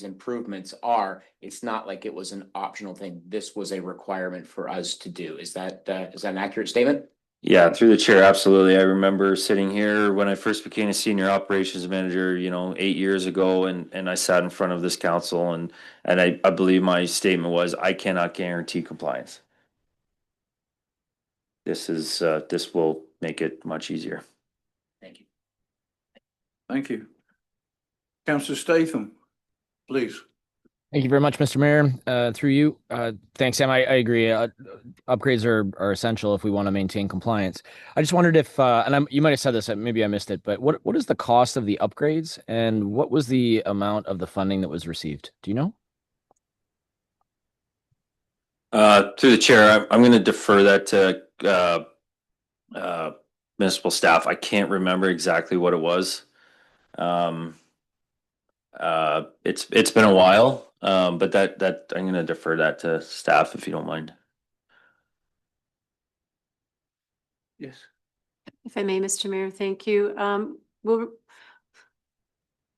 improvements are, it's not like it was an optional thing. This was a requirement for us to do. Is that an accurate statement? Yeah, through the chair, absolutely. I remember sitting here when I first became a senior operations manager, 8 years ago, and I sat in front of this council, and I believe my statement was, I cannot guarantee compliance. This will make it much easier. Thank you. Thank you. Councillor Statham, please. Thank you very much, Mr. Mayor. Through you, thanks, Sam. I agree. Upgrades are essential if we want to maintain compliance. I just wondered if, you might have said this, maybe I missed it, but what is the cost of the upgrades, and what was the amount of the funding that was received? Do you know? Through the chair, I'm going to defer that to municipal staff. I can't remember exactly what it was. It's been a while, but that I'm going to defer that to staff if you don't mind. Yes. If I may, Mr. Mayor, thank you.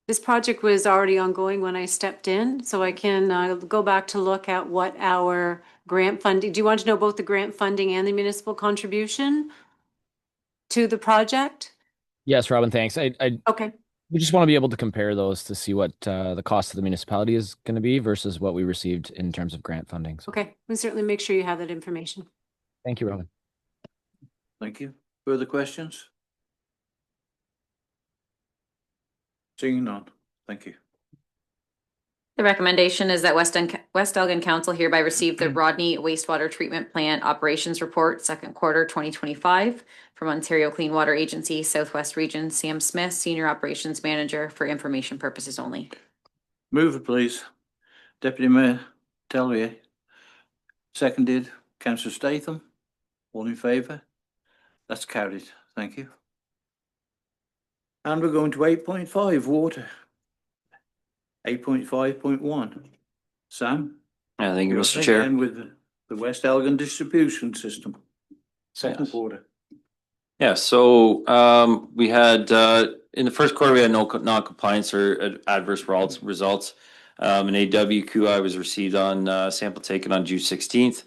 This project was already ongoing when I stepped in, so I can go back to look at what our grant funding, do you want to know both the grant funding and the municipal contribution to the project? Yes, Robin, thanks. Okay, We just want to be able to compare those to see what the cost of the municipality is going to be versus what we received in terms of grant funding. So okay. We'll certainly make sure you have that information. thank you, Robin. Thank you. Further questions? Seeing none. Thank you. The recommendation is that West Elgin Council hereby receive the Rodney Wastewater Treatment Plant Operations Report, second quarter 2025 from Ontario Clean Water Agency, Southwest Region, Sam Smith, Senior Operations Manager, for information purposes only. Move it, please. Deputy Mayor Tellier. Seconded, Councillor Statham. All in favour? That's carried. Thank you. And we're going to 8.5, water. 8.5.1. Sam? Yeah, thank you, You're Mr. up Chair. again with the West Elgin distribution system. Second Yes. quarter. Yeah, so we had in the first quarter we had no non-compliance or adverse results. An AWQI was received on sample taken on June 16th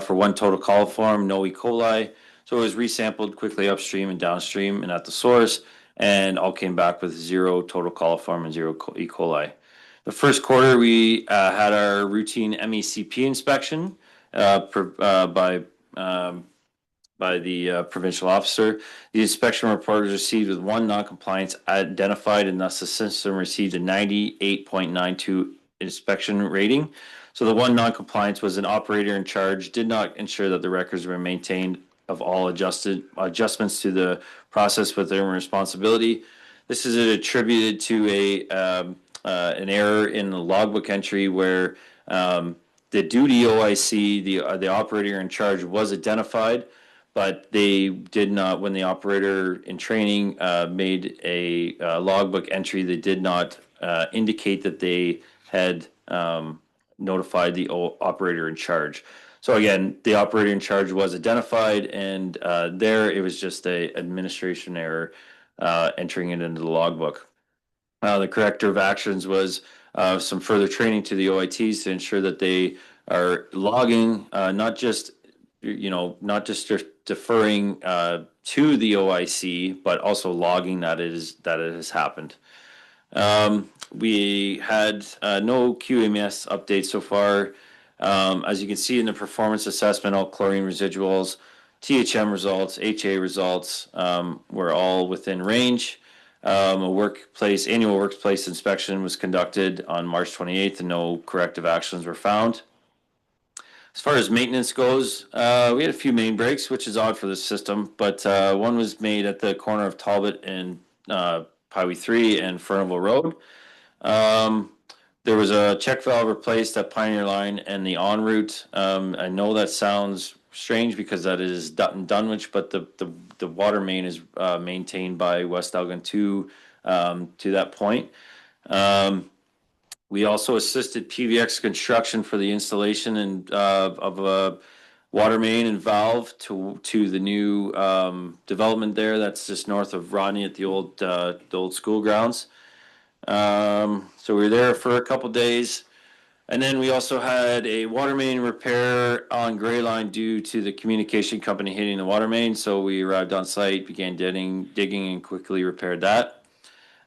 for one total coliform, no E. coli. So it was resampled quickly upstream and downstream and at the source, and all came back with 0 total coliform and 0 E. coli. The first quarter we had our routine MECP inspection by the provincial officer. The inspection report was received with 1 non-compliance identified, and thus the system received a 98.92 inspection rating. So the 1 non-compliance was an operator in charge did not ensure that the records were maintained of all adjustments to the process with their responsibility. This is attributed to an error in the logbook entry where the duty OIC, the operator in charge, was identified, but they did not, when the operator in training made a logbook entry, they did not indicate that they had notified the operator in charge. So again, the operator in charge was identified, and there it was just a administration error entering it into the logbook. The corrective actions was some further training to the OITs to ensure that they are logging, not just deferring to the OIC, but also logging that it has happened. We had no QMS updates so far. As you can see in the performance assessment, all chlorine residuals, THM results, HA results were all within range. Annual workplace inspection was conducted on March 28th, and no corrective actions were found. As far as maintenance goes, we had a few main breaks, which is odd for this system, but one was made at the corner of Talbot and Highway 3 and Fernville Road. There was a check valve replaced at Pioneer Line and the en route. I know that sounds strange because that is Dutton Dunwich, but the water main is maintained by West Elgin to that point. We also assisted PVX construction for the installation of a water main and valve to the new development there. That's just north of Rodney at the old school grounds. So we were there for a couple days. And then we also had a water main repair on Gray Line due to the communication company hitting the water main. So we arrived on site, began digging and quickly repaired that.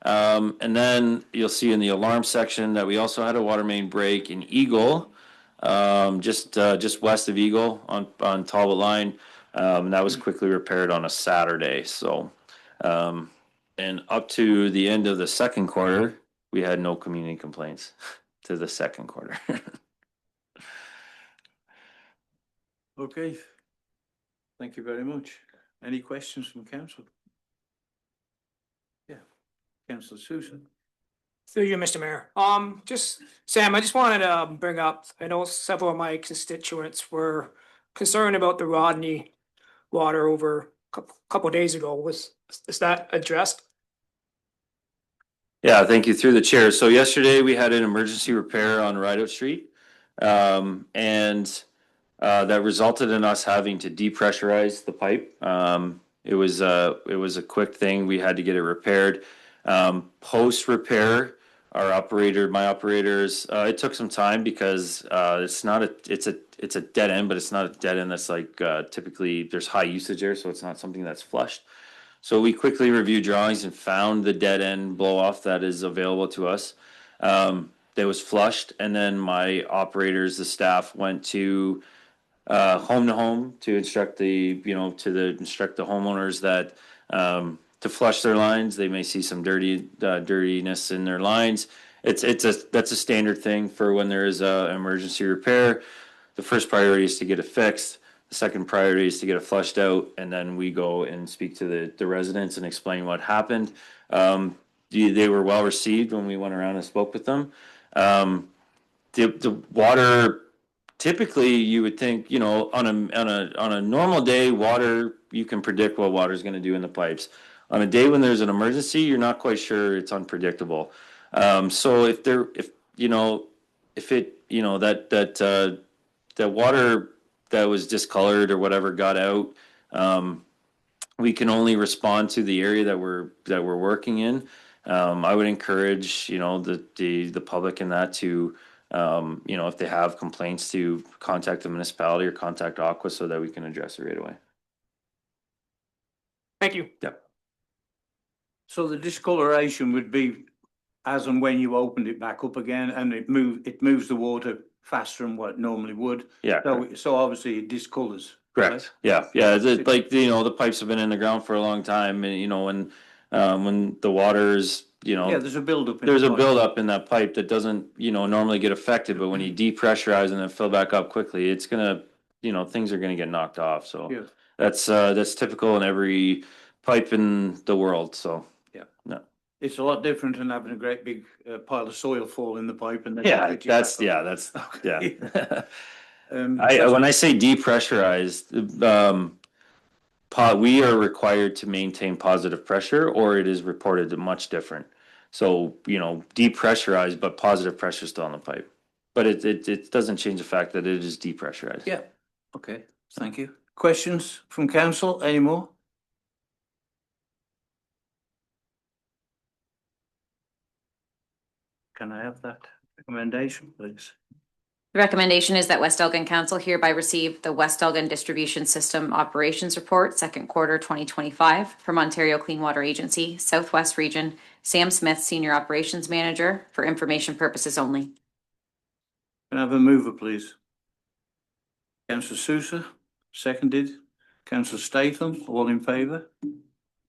And then you'll see in the alarm section that we also had a water main break in Eagle, just west of Eagle on Talbot Line. And that was quickly repaired on a Saturday. So, and up to the end of the second quarter, we had no community complaints to the second quarter. Okay. Thank you very much. Any questions from council? Yeah. Councillor Susan. Through you, Mr. Mayor. Just Sam, I just wanted to bring up, I know several of my constituents were concerned about the Rodney water over a couple of days ago. Is that addressed? Yeah, thank you. Through the chair. So yesterday we had an emergency repair on Rideout Street, and that resulted in us having to depressurize the pipe. It was a quick thing. We had to get it repaired. Post repair, my operators, it took some time because it's a dead end, but it's not a dead end that's like typically there's high usage there, so it's not something that's flushed. So we quickly reviewed drawings and found the dead end blow off that is available to us. That was flushed, and then my operators, the staff, went to home to home to instruct instruct the homeowners that to flush their lines. They may see some dirtiness in their lines. That's a standard thing for when there is a emergency repair. The first priority is to get it fixed. The second priority is to get it flushed out, and then we go and speak to the residents and explain what happened. They were well received when we went around and spoke with them. The water, typically you would think, on a normal day, water, you can predict what water is going to do in the pipes. On a day when there's an emergency, you're not quite sure. It's unpredictable. So if that water that was discolored or whatever got out, we can only respond to the area that we're working in. I would encourage, the public in that to, if they have complaints, to contact the municipality or contact Aqua so that we can address it right away. Thank you. Yep. So the discoloration would be as and when you opened it back up again, and it moves the water faster than what it normally would. Yeah. So obviously it discolors. Correct. Right? Yeah. Yeah. The pipes have been in the ground for a long time, and when the water's, Yeah, there's a buildup. there's a buildup in that pipe that doesn't, normally get affected, but when you depressurize and then fill back up quickly, it's gonna, things are gonna get knocked off. So Yeah. that's typical in every pipe in the world. So It's a lot different than having a great big pile of soil fall in the pipe and then. that's Okay. when I say depressurized, we are required to maintain positive pressure, or it is reported much different. So, depressurized, but positive pressure still on the pipe. But it doesn't change the fact that it is depressurized. Yeah, okay, thank you. Questions from council, any more? Can I have that recommendation, please? The recommendation is that West Elgin Council hereby receive the West Elgin Distribution System Operations Report, second quarter 2025 from Ontario Clean Water Agency, Southwest Region, Sam Smith, Senior Operations Manager, for information purposes only. Can I have a mover, please? Councillor Sousa, seconded. Councillor Statham, all in favour?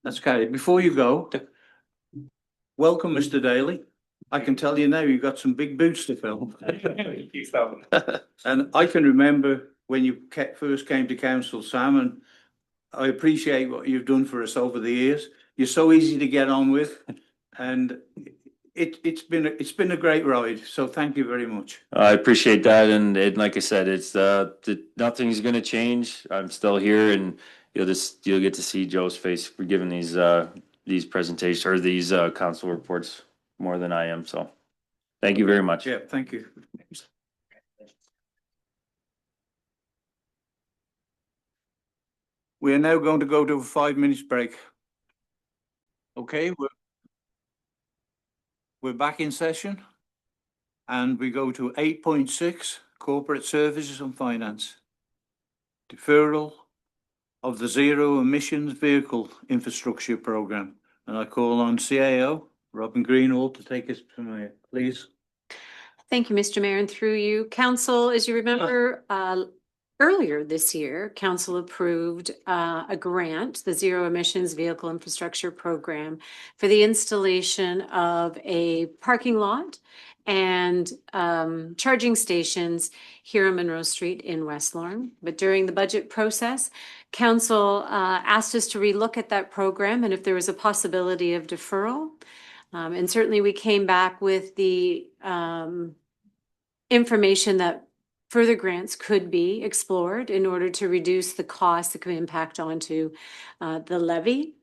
That's carried. Before you go, welcome, Mr. Daly. I can tell you now, you've got some big boots to fill. And I can remember when you first came to council, Sam, and I appreciate what you've done for us over the years. You're so easy to get on with, and it's been a great ride. So thank you very much. I appreciate that, and like I said, it's nothing's going to change. I'm still here, and you'll get to see Joe's face for giving these presentations or these council reports more than I am. So thank you very much. Yeah, thank you. We are now going to go to a 5 minutes break. Okay, we're back in session, and we go to 8.6, Corporate Services and Finance. Deferral of the Zero Emissions Vehicle Infrastructure Programme. And I call on CAO Robin Greenwald to take us from here, please. Thank you, Mr. Mayor, and through you, Council. As you remember, earlier this year, Council approved a grant, the Zero Emissions Vehicle Infrastructure Program, for the installation of a parking lot and charging stations here on Monroe Street in West Lorne. But during the budget process, Council asked us to relook at that program and if there was a possibility of deferral. And certainly we came back with the information that further grants could be explored in order to reduce the cost that could impact onto the levy.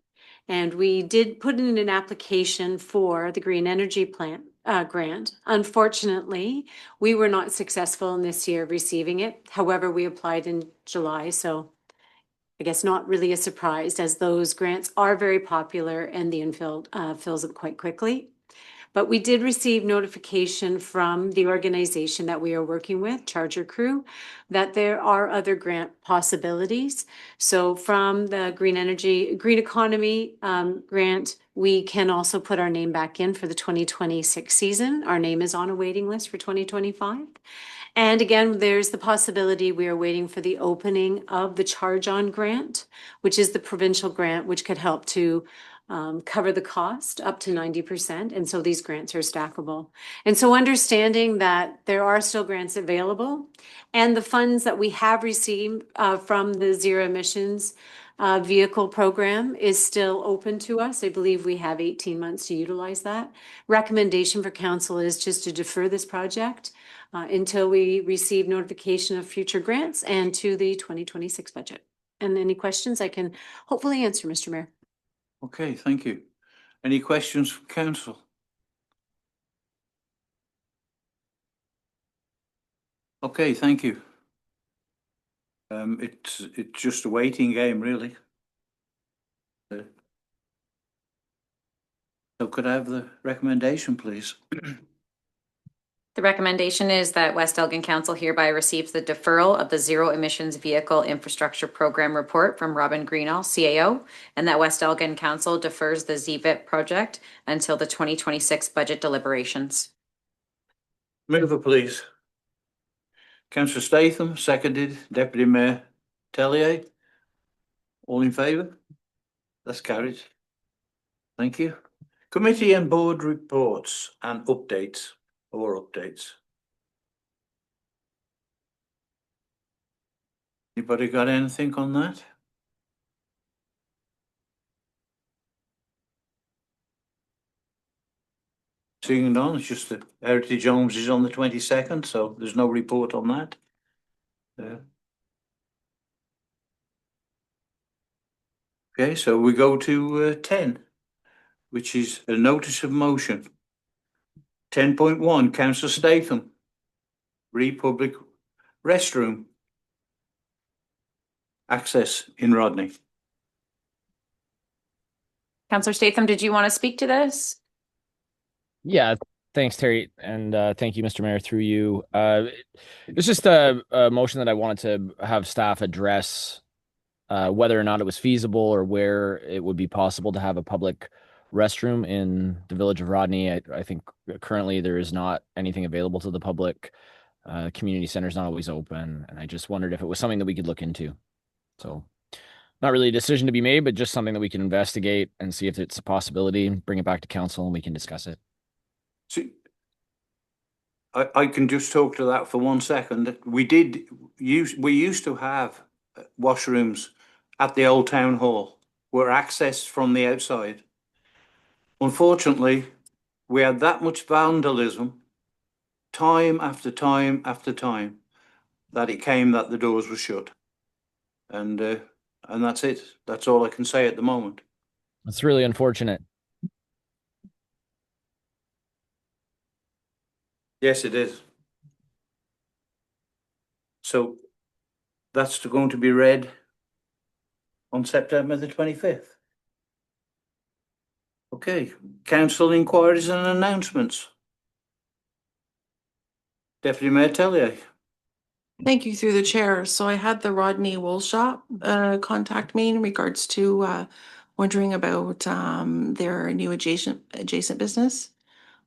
And we did put in an application for the Green Energy Plan grant. Unfortunately, we were not successful in this year receiving it. However, we applied in July, so guess not really a surprise, as those grants are very popular and the infill fills up quite quickly. But we did receive notification from the organization that we are working with, Charger Crew, that there are other grant possibilities. So from the Green Economy grant, we can also put our name back in for the 2026 season. Our name is on a waiting list for 2025. And again, there's the possibility we are waiting for the opening of the Charge On grant, which is the provincial grant, which could help to cover the cost up to 90%. And so these grants are stackable. And so understanding that there are still grants available and the funds that we have received from the zero emissions vehicle program is still open to us. I believe we have 18 months to utilize that. Recommendation for council is just to defer this project until we receive notification of future grants and to the 2026 budget. And any questions I can hopefully answer, Mr. Mayor. Okay, thank you. Any questions from council? Okay, thank you. It's just a waiting game, really. So could I have the recommendation, please? The recommendation is that West Elgin Council hereby receives the deferral of the Zero Emissions Vehicle Infrastructure Program report from Robin Greenall, CAO, and that West Elgin Council defers the ZVIP project until the 2026 budget deliberations. Mover, please. Councillor Statham, seconded. Deputy Mayor Tellier. All in favour? That's carried. Thank you. Committee and board reports and updates. Or updates. Anybody got anything on that? Seeing none, it's just that Heritage Homes is on the 22nd, so there's no report on that. Okay, so we go to 10, which is a notice of motion. 10.1, Councillor Statham, Republic restroom access in Rodney. Councillor Statham, did you want to speak to this? Yeah, thanks, Terry, and thank you, Mr. Mayor, through you. It's just a motion that I wanted to have staff address whether or not it was feasible or where it would be possible to have a public restroom in the village of Rodney. I think currently there is not anything available to the public. Community center is not always open, and I just wondered if it was something that we could look into. So not really a decision to be made, but just something that we can investigate and see if it's a possibility, bring it back to council and we can discuss it. See, I can just talk to that for 1 second. We used to have washrooms at the old town hall, were accessed from the outside. Unfortunately, we had that much vandalism, time after time after time, that it came that the doors were shut. And that's it. That's all I can say at the moment. That's really unfortunate. Yes, it is. So that's going to be read on September the 25th. Okay, council inquiries and announcements. Deputy Mayor Tellier. Thank you through the chair. So I had the Rodney Wool Shop contact me in regards to wondering about their new adjacent business.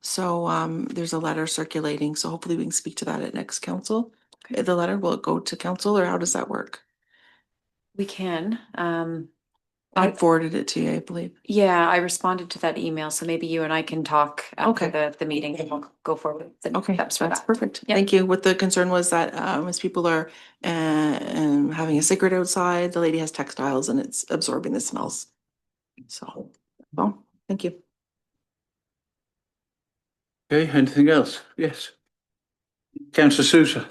So there's a letter circulating, so hopefully we can speak to that at next council. Okay. The letter, will it go to council or how does that work? We can. I forwarded it to you, I believe. Yeah, I responded to that email, so maybe you and I can talk after the meeting and we'll go forward. Okay, that's perfect. Yeah. Thank you. What the concern was that as people are having a cigarette outside, the lady has textiles and it's absorbing the smells. So, well, thank you. Okay, anything else? Yes. Councillor Sousa.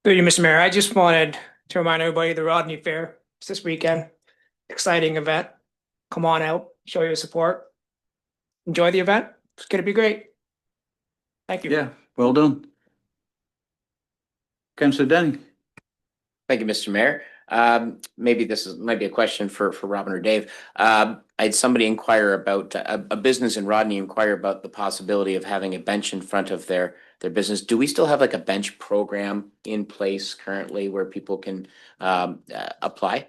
Thank you, Mr. Mayor. I just wanted to remind everybody the Rodney Fair is this weekend. Exciting event. Come on out, show your support. Enjoy the event. It's going to be great. Thank you. Yeah, well done. Councillor Denning. Thank you, Mr. Mayor. Maybe this might be a question for Robin or Dave. I had somebody inquire about, a business in Rodney inquire about the possibility of having a bench in front of their business. Do we still have like a bench program in place currently where people can apply?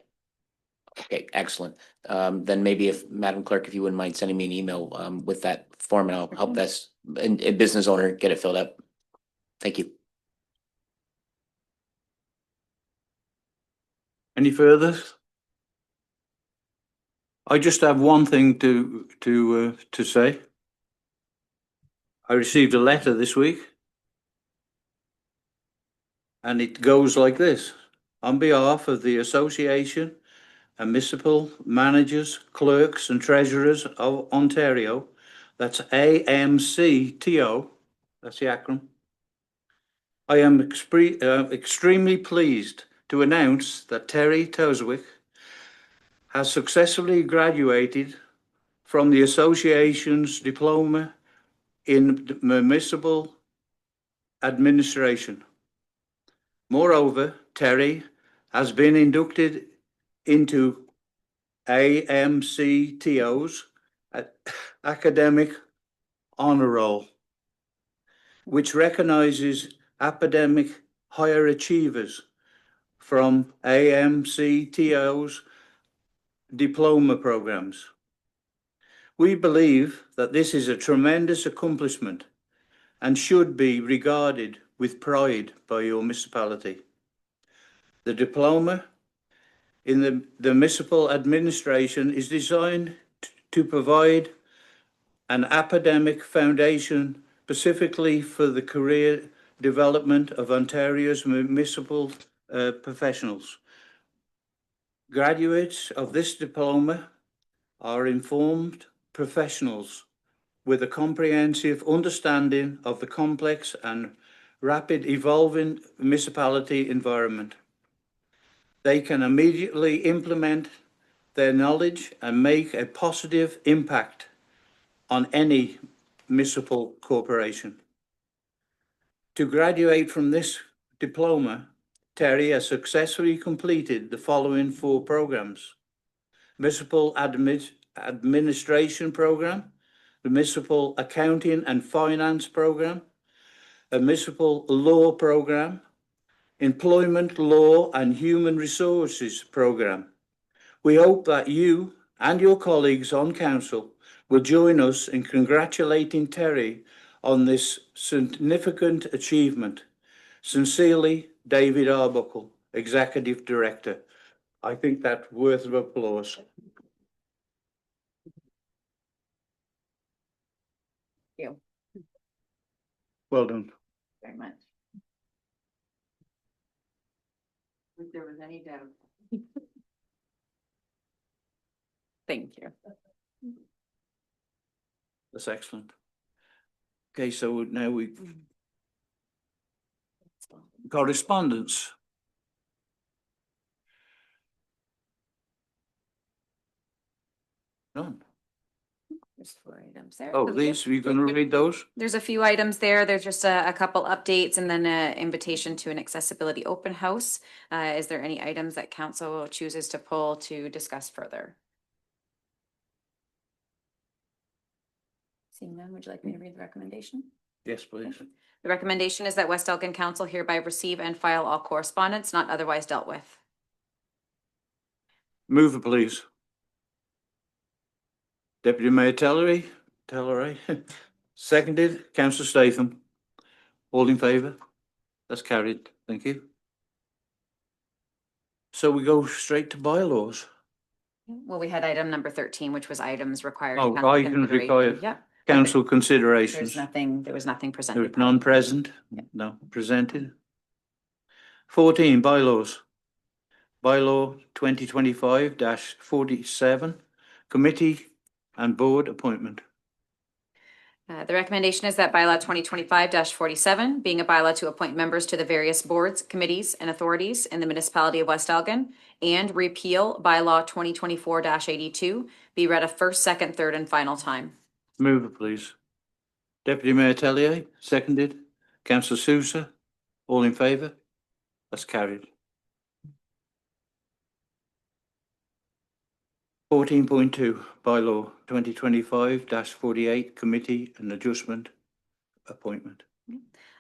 Okay, excellent. Then maybe if, Madam Clerk, if you wouldn't mind sending me an email with that form, and I'll help this business owner get it filled out. Thank you. Any further? I just have one thing to say. I received a letter this week, and it goes like this. On behalf of the Association of Municipal Managers, Clerks and Treasurers of Ontario, that's AMCTO, that's the acronym. I am extremely pleased to announce that Terry Toswick has successfully graduated from the association's diploma in municipal administration. Moreover, Terry has been inducted into AMCTO's academic honor roll, which recognizes academic higher achievers from AMCTO's diploma programs. We believe that this is a tremendous accomplishment and should be regarded with pride by your municipality. The diploma in the municipal administration is designed to provide an academic foundation specifically for the career development of Ontario's municipal professionals. Graduates of this diploma are informed professionals with a comprehensive understanding of the complex and rapid evolving municipality environment. They can immediately implement their knowledge and make a positive impact on any municipal corporation. To graduate from this diploma, Terry has successfully completed the following 4 programs: Municipal Administration Program, the Municipal Accounting and Finance Program, a Municipal Law Program, Employment Law and Human Resources Program. We hope that you and your colleagues on council will join us in congratulating Terry on this significant achievement. Sincerely, David Arbuckle, Executive Director. I think that's worth of applause. You. Well done. Very much. If there was any doubt. Thank you. That's excellent. Okay, so now we correspondence. None. There's 4 items there. Oh, these, you're going to read those? There's a few items there. There's just a couple updates and then an invitation to an accessibility open house. Is there any items that council chooses to pull to discuss further? Seeing none, would you like me to read the recommendation? Yes, please. The recommendation is that West Elgin Council hereby receive and file all correspondence not otherwise dealt with. Move it, please. Deputy Mayor Tellery, seconded. Councillor Statham. All in favour? That's carried. Thank you. So we go straight to bylaws. Well, we had item number 13, which was items required. Oh, items required. Yep. Council considerations. There was nothing presented. There's none present? Yeah. No, presented. 14, bylaws. Bylaw 2025-47, committee and board appointment. The recommendation is that bylaw 2025-47, being a bylaw to appoint members to the various boards, committees, and authorities in the municipality of West Elgin, and repeal bylaw 2024-82, be read a first, second, third, and final time. Move it, please. Deputy Mayor Tellier, seconded. Councillor Sousa, all in favour? That's carried. 14.2, bylaw 2025-48, committee and adjustment appointment.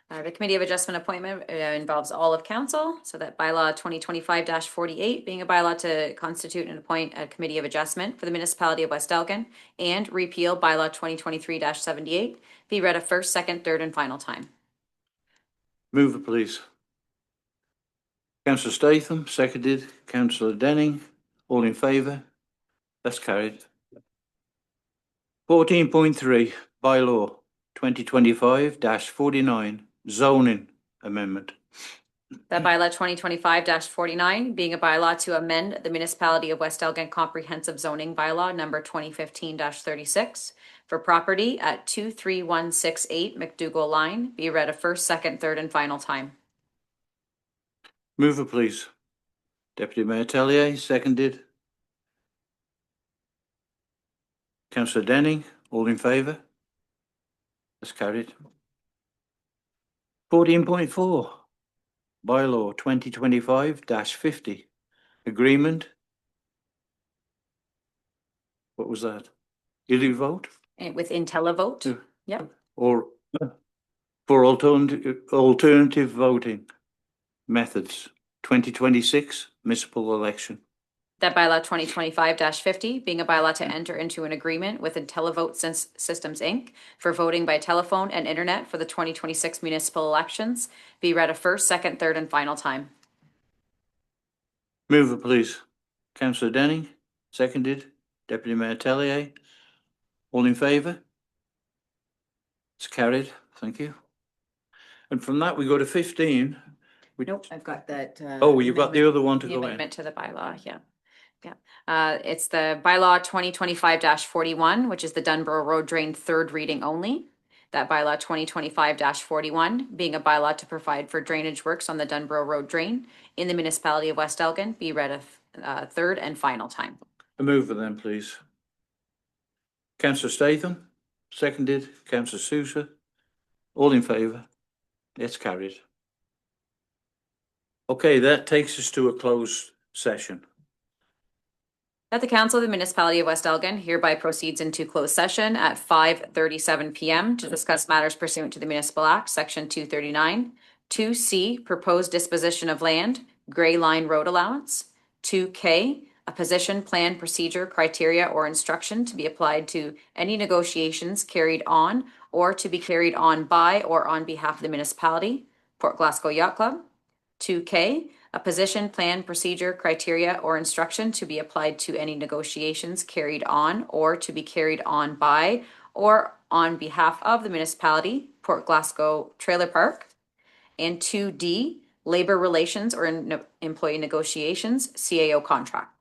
The Committee of Adjustment appointment involves all of council, so that bylaw 2025-48 being a bylaw to constitute and appoint a Committee of Adjustment for the municipality of West Elgin, and repeal bylaw 2023-78 be read a first, second, third, and final time. Move it, please. Councillor Statham, seconded. Councillor Denning, all in favour? That's carried. 14.3, bylaw 2025-49, zoning amendment. That bylaw 2025-49 being a bylaw to amend the municipality of West Elgin comprehensive zoning bylaw number 2015-36 for property at 23168 McDougall Line be read a first, second, third, and final time. Move it, please. Deputy Mayor Tellier, seconded. Councillor Denning, all in favour? That's carried. 14.4, bylaw 2025-50, agreement. What was that? Did you vote? And with IntelliVote. Yeah. Yep. Or for alternative voting methods, 2026 municipal election. That bylaw 2025-50 being a bylaw to enter into an agreement with IntelliVote Systems, Inc. for voting by telephone and internet for the 2026 municipal elections be read a first, second, third, and final time. Move it, please. Councillor Denning, seconded. Deputy Mayor Tellier, all in favour? It's carried. Thank you. And from that, we go to 15. Nope, I've got that. Oh, you've got the amendment- other one to the go in. amendment to the bylaw, yeah. It's the bylaw 2025-41, which is the Dunborough Road Drain third reading only. That bylaw 2025-41 being a bylaw to provide for drainage works on the Dunborough Road Drain in the municipality of West Elgin be read a third and final time. A mover then, please. Councillor Statham, seconded. Councillor Sousa, all in favour? It's carried. Okay, that takes us to a closed session. That the Council of the Municipality of West Elgin hereby proceeds into closed session at 5:37 PM to discuss matters pursuant to the Municipal Act, Section 239. 2C, proposed disposition of land, Gray Line Road Allowance. 2K, a position, plan, procedure, criteria, or instruction to be applied to any negotiations carried on or to be carried on by or on behalf of the municipality, Port Glasgow Yacht Club. 2K, a position, plan, procedure, criteria, or instruction to be applied to any negotiations carried on or to be carried on by or on behalf of the municipality, Port Glasgow Trailer Park. And 2D, labor relations or employee negotiations, CAO contract.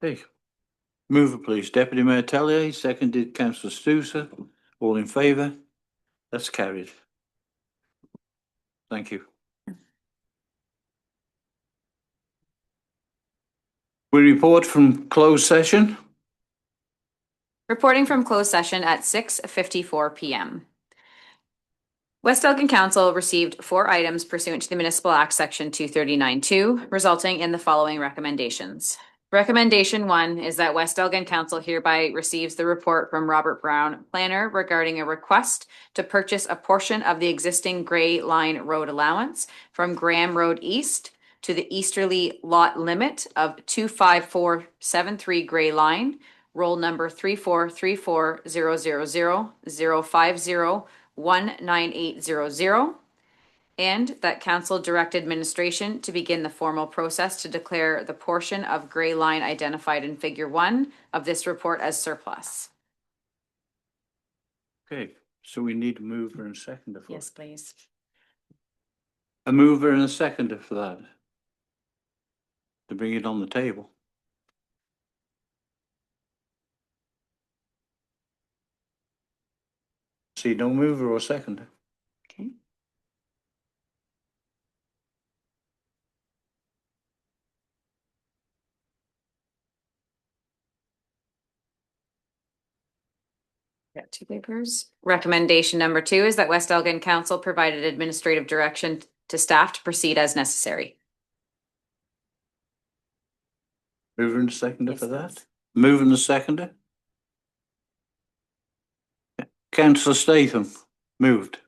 Hey, mover, please. Deputy Mayor Tellier, seconded. Councillor Sousa, all in favour? That's carried. Thank you. We report from closed session. Reporting from closed session at 6:54 PM. West Elgin Council received 4 items pursuant to the Municipal Act, Section 239-2, resulting in the following recommendations. Recommendation 1 is that West Elgin Council hereby receives the report from Robert Brown, planner, regarding a request to purchase a portion of the existing Gray Line Road allowance from Graham Road East to the easterly lot limit of 25473 Gray Line, roll number 3434000501980, and that council direct administration to begin the formal process to declare the portion of Gray Line identified in Figure 1 of this report as surplus. Okay, so we need a mover and seconder for Yes, it. please. A mover and a seconder for that. To bring it on the table. See no mover or seconder. Okay. Got 2 papers. Recommendation number 2 is that West Elgin Council provided administrative direction to staff to proceed as necessary. Mover and seconder Yes, for please. that? Mover and seconder? Councillor Statham, moved.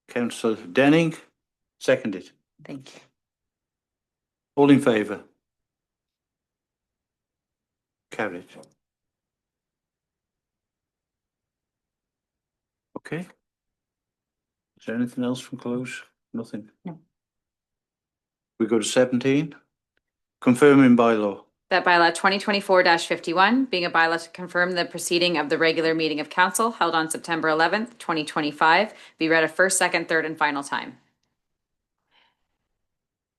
Councillor Denning, seconded. Thank you. All in favour? Carried. Okay. Is there anything else from close? Nothing? No. We go to 17. Confirming bylaw. That bylaw 2024-51, being a bylaw to confirm the proceeding of the regular meeting of council held on September 11th, 2025, be read a first, second, third, and final time.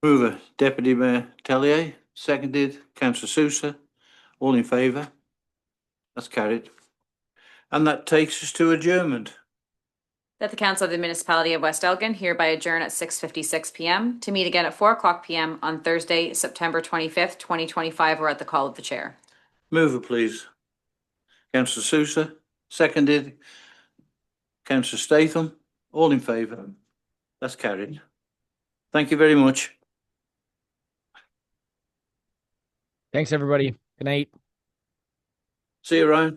Mover, Deputy Mayor Tellier, seconded. Councillor Sousa. All in favour? That's carried. And that takes us to adjournment. That the Council of the Municipality of West Elgin hereby adjourn at 6:56 p.m. to meet again at 4:00 p.m. on Thursday, September 25th, 2025, or at the call of the chair. Mover, please. Councillor Sousa, seconded. Councillor Statham, all in favour? That's carried. Thank you very much. Thanks, everybody. Good night. See you around.